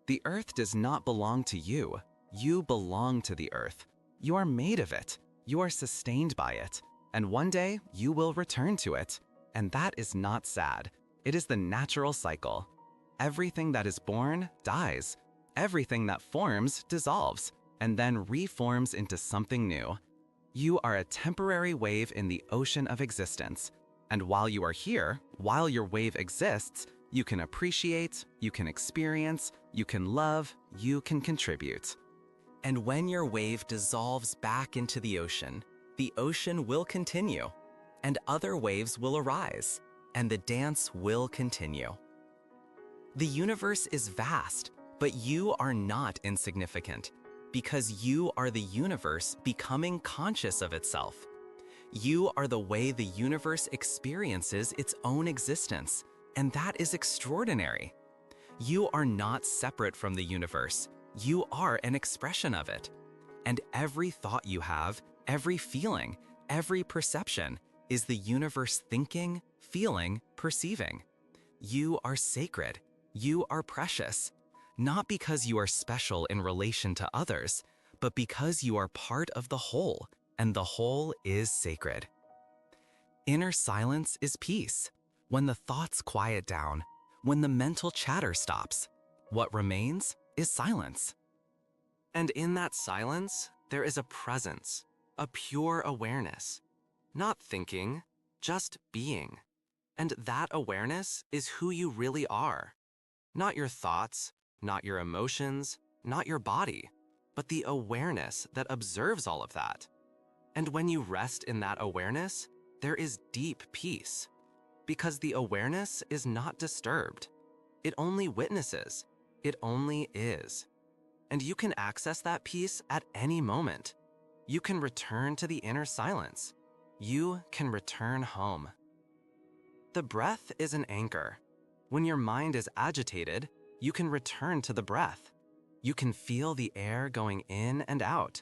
The earth does not belong to you. You belong to the earth. You are made of it. You are sustained by it. And one day you will return to it. And that is not sad. It is the natural cycle. Everything that is born dies. Everything that forms dissolves, and then reforms into something new. You are a temporary wave in the ocean of existence. And while you are here, while your wave exists, you can appreciate, you can experience, you can love, you can contribute. And when your wave dissolves back into the ocean will continue, and other waves will arise, and the dance will continue. The universe is vast, but you are not insignificant, because you are the universe becoming conscious of itself. You are the way the universe experiences its own existence, and that is extraordinary. You are not separate from the universe. You are an expression of it. And every thought you have, Every feeling, every perception is the universe thinking, feeling, perceiving. You are sacred. You are precious. Not because you are special in relation to others, but because you are part of the whole, and the whole is sacred. Inner silence is peace. When the thoughts quiet down, when the mental chatter stops, what remains is silence. And in that silence, there is a presence, a pure awareness. Not thinking, just being. And that awareness is who you really are. Not your thoughts, not your emotions, not your body, but the awareness that observes all of that. And when you rest in that awareness, there is deep peace. Because the awareness is not disturbed. It only witnesses. It only is. And you can access that peace at any moment. You can return to the inner silence. You can return home. The breath is an anchor. When your mind is agitated, you can return to the breath. You can feel the air going in and out.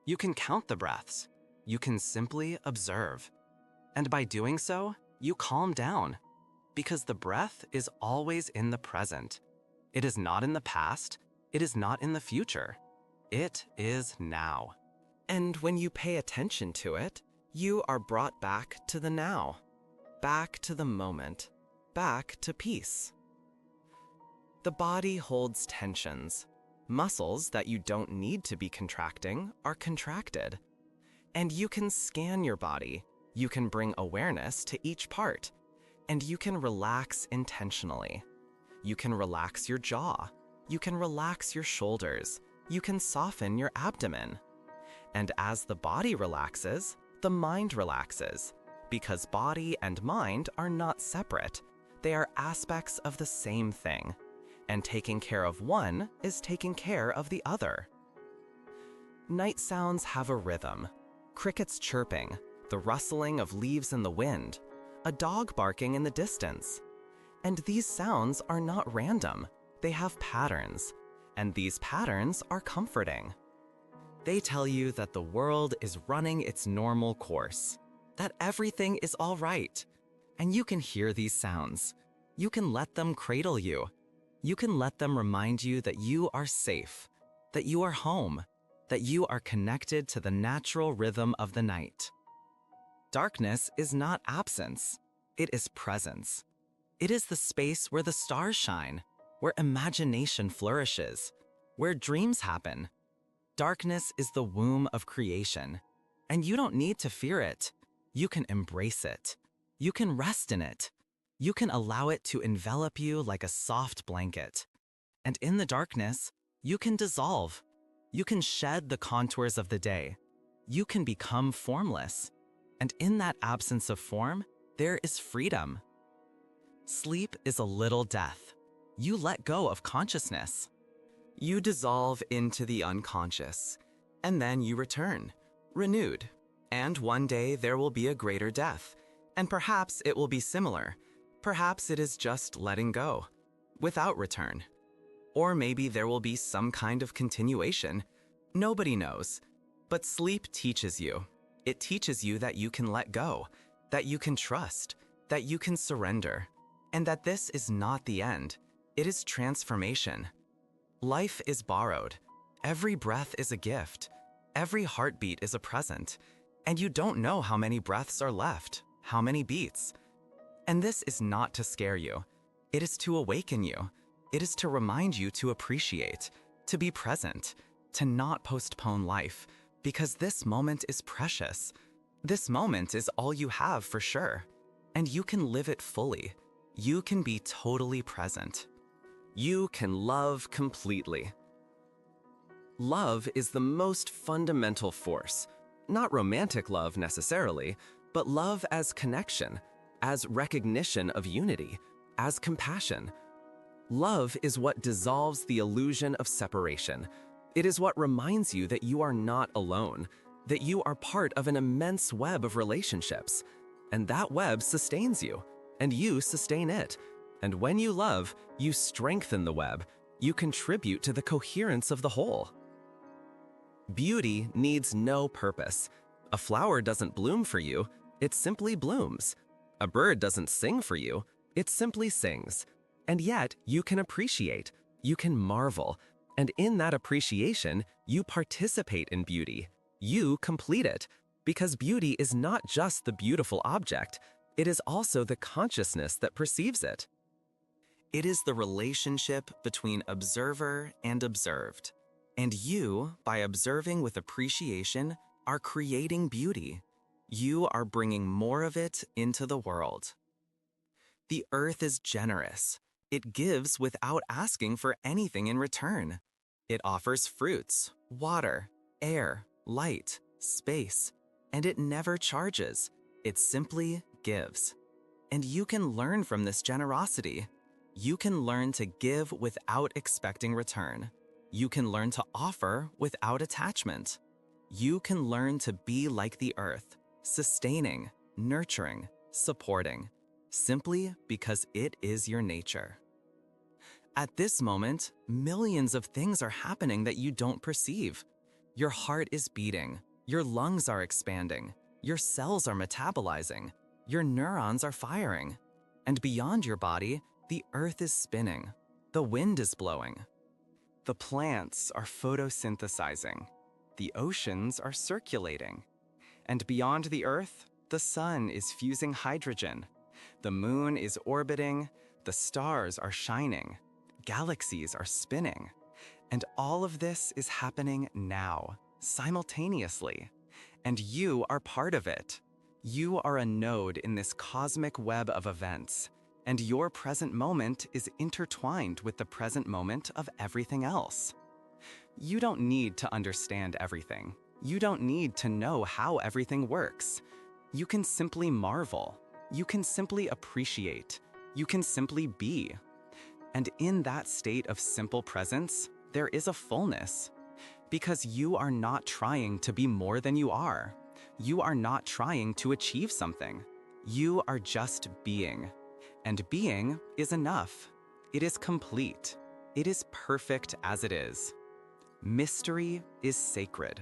You can count the breaths. You can simply observe. And by doing so, you calm down. Because the breath is always in the present. It is not in the past. It is not in the future. It is now. And when you pay attention to it, you are brought back to the now. Back to the moment. Back to peace. The body holds tensions. Muscles that you don't need to be contracting are contracted. And you can scan your body. You can bring awareness to each part. And you can relax intentionally. You can relax your jaw. You can relax your shoulders. You can soften your abdomen. And as the body relaxes, the mind relaxes. Because body and mind are not separate. They are aspects of the same thing. And taking care of one is taking care of the other. Night sounds have a rhythm. Crickets chirping, the rustling of leaves in the wind, a dog barking in the distance. And these sounds are not random. They have patterns. And these patterns are comforting. They tell you that the world is running its normal course, that everything is all right. And you can hear these sounds. You can let them cradle you. You can let them remind you that you are safe, that you are home, that you are connected to the natural rhythm of the night. Darkness is not absence. It is presence. It is the space where the stars shine, where imagination flourishes, where dreams happen. Darkness is the womb of creation, and you don't need to fear it. You can embrace it. You can rest in it. You can allow it to envelop you like a soft blanket. And in the darkness, you can dissolve. You can shed the contours of the day. You can become formless. And in that absence of form, there is freedom. Sleep is a little death. You let go of consciousness. You dissolve into the unconscious, and then you return, renewed. And one day there will be a greater death, and perhaps it will be similar. Perhaps it is just letting go, without return. Or maybe there will be some kind of continuation. Nobody knows. But sleep teaches you. It teaches you that you can let go, that you can trust, that you can surrender, and that this is not the end. It is transformation. Life is borrowed. Every breath is a gift. Every heartbeat is a present. And you don't know how many breaths are left, how many beats. And this is not to scare you. It is to awaken you. It is to remind you to appreciate, to be present, to not postpone life, because this moment is precious. This moment is all you have for sure. And you can live it fully. You can be totally present. You can love completely. Love is the most fundamental force. Not romantic love necessarily, but love as connection, as recognition of unity, as compassion. Love is what dissolves the illusion of separation. It is what reminds you that you are not alone, that you are part of an immense web of relationships. And that web sustains you, and you sustain it. And when you love, you strengthen the web. You contribute to the coherence of the whole. Beauty needs no purpose. A flower doesn't bloom for you, it simply blooms. A bird doesn't sing for you, it simply sings. And yet, you can appreciate, you can marvel, and in that appreciation, you participate in beauty. You complete it, because beauty is not just the beautiful object, it is also the consciousness that perceives it. It is the relationship between observer and observed. And you, by observing with appreciation, are creating beauty. You are bringing more of it into the world. The earth is generous. It gives without asking for anything in return. It offers fruits, water, air, light, space, and it never charges. It simply gives. And you can learn from this generosity. You can learn to give without expecting return. You can learn to offer without attachment. You can learn to be like the earth, sustaining, nurturing, supporting, simply because it is your nature. At this moment, millions of things are happening that you don't perceive. Your heart is beating, your lungs are expanding, your cells are metabolizing, your neurons are firing. And beyond your body, the earth is spinning, the wind is blowing. The plants are photosynthesizing, the oceans are circulating. And beyond the earth, the sun is fusing hydrogen, the moon is orbiting, the stars are shining, galaxies are spinning. And all of this is happening now, simultaneously. And you are part of it. You are a node in this cosmic web of events. And your present moment is intertwined with the present moment of everything else. You don't need to understand everything. You don't need to know how everything works. You can simply marvel. You can simply appreciate. You can simply be. And in that state of simple presence, there is a fullness. Because you are not trying to be more than you are. You are not trying to achieve something. You are just being. And being is enough. It is complete. It is perfect as it is. Mystery is sacred.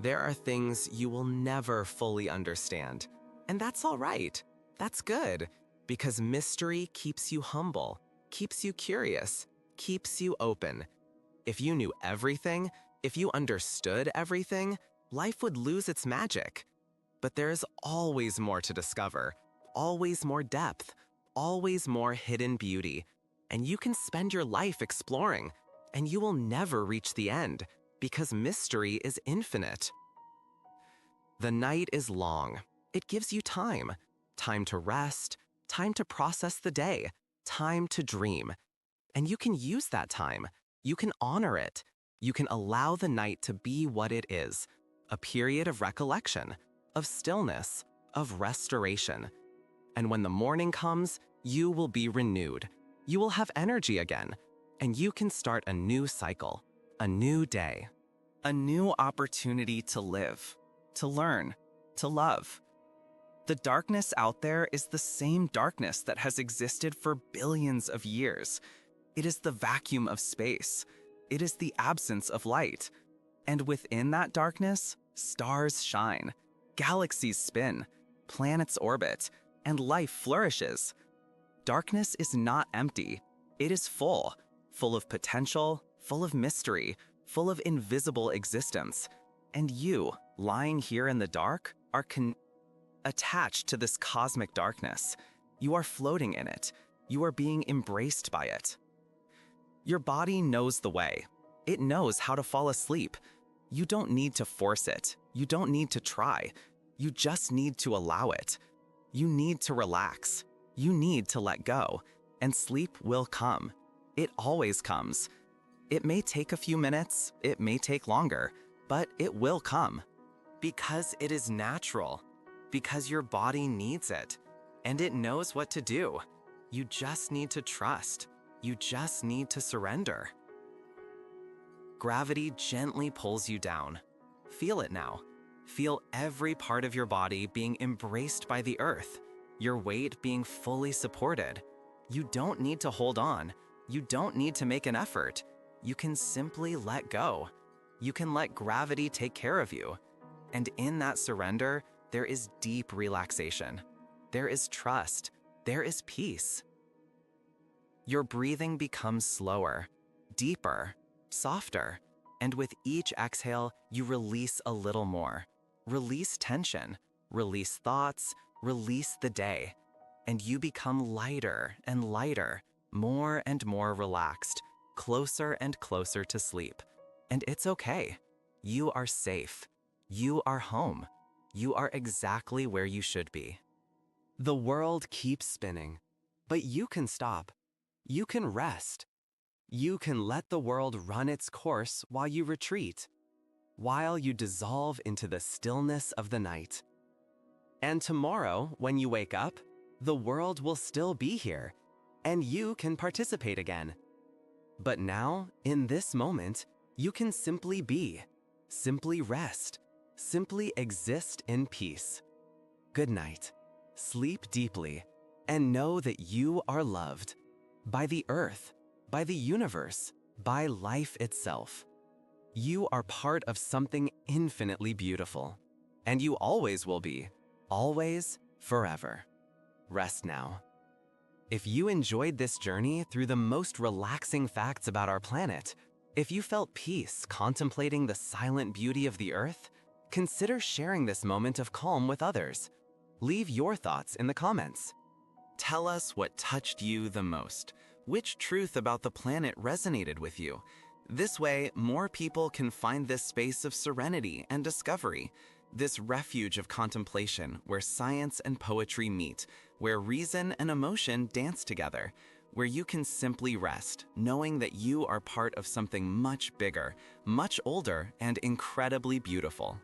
There are things you will never fully understand, and that's all right. That's good, because mystery keeps you humble, keeps you curious, keeps you open. If you knew everything, if you understood everything, life would lose its magic. But there is always more to discover, always more depth, always more hidden beauty, and you can spend your life exploring, and you will never reach the end, because mystery is infinite. The night is long. It gives you time. Time to rest, time to process the day, time to dream. And you can use that time. You can honor it. You can allow the night to be what it is, a period of recollection, of stillness, of restoration. And when the morning comes, you will be renewed. You will have energy again, and you can start a new cycle, a new day, a new opportunity to live, to learn, to love. The darkness out there is the same darkness that has existed for billions of years. It is the vacuum of space. It is the absence of light. And within that darkness, stars shine, galaxies spin, planets orbit, and life flourishes. Darkness is not empty. It is full of potential, full of mystery, full of invisible existence. And you, lying here in the dark, are attached to this cosmic darkness. You are floating in it. You are being embraced by it. Your body knows the way. It knows how to fall asleep. You don't need to force it. You don't need to try. You just need to allow it. You need to relax. You need to let go. And sleep will come. It always comes. It may take a few minutes. It may take longer. But it will come. Because it is natural. Because your body needs it. And it knows what to do. You just need to trust. You just need to surrender. Gravity gently pulls you down. Feel it now. Feel every part of your body being embraced by the earth, your weight being fully supported. You don't need to hold on. You don't need to make an effort. You can simply let go. You can let gravity take care of you. And in that surrender, there is deep relaxation. There is trust. There is peace. Your breathing becomes slower, deeper, softer, and with each exhale, you release a little more. Release tension, release thoughts, release the day, and you become lighter and lighter, more and more relaxed, closer and closer to sleep. And it's okay. You are safe. You are home. You are exactly where you should be. The world keeps spinning, but you can stop. You can rest. You can let the world run its course while you retreat, while you dissolve into the stillness of the night. And tomorrow, when you wake up, the world will still be here, and you can participate again. But now, in this moment, you can simply be, simply rest, simply exist in peace. Good night. Sleep deeply, and know that you are loved by the earth, by the universe, by life itself. You are part of something infinitely beautiful, and you always will be, always, forever. Rest now. If you enjoyed this journey through the most relaxing facts about our planet, if you felt peace contemplating the silent beauty of the earth, consider sharing this moment of calm with others. Leave your thoughts in the comments. Tell us what touched you the most. Which truth about the planet resonated with you? This way, more people can find this space of serenity and discovery, this refuge of contemplation where science and poetry meet, where reason and emotion dance together, where you can simply rest, knowing that you are part of something much bigger, much older, and incredibly beautiful.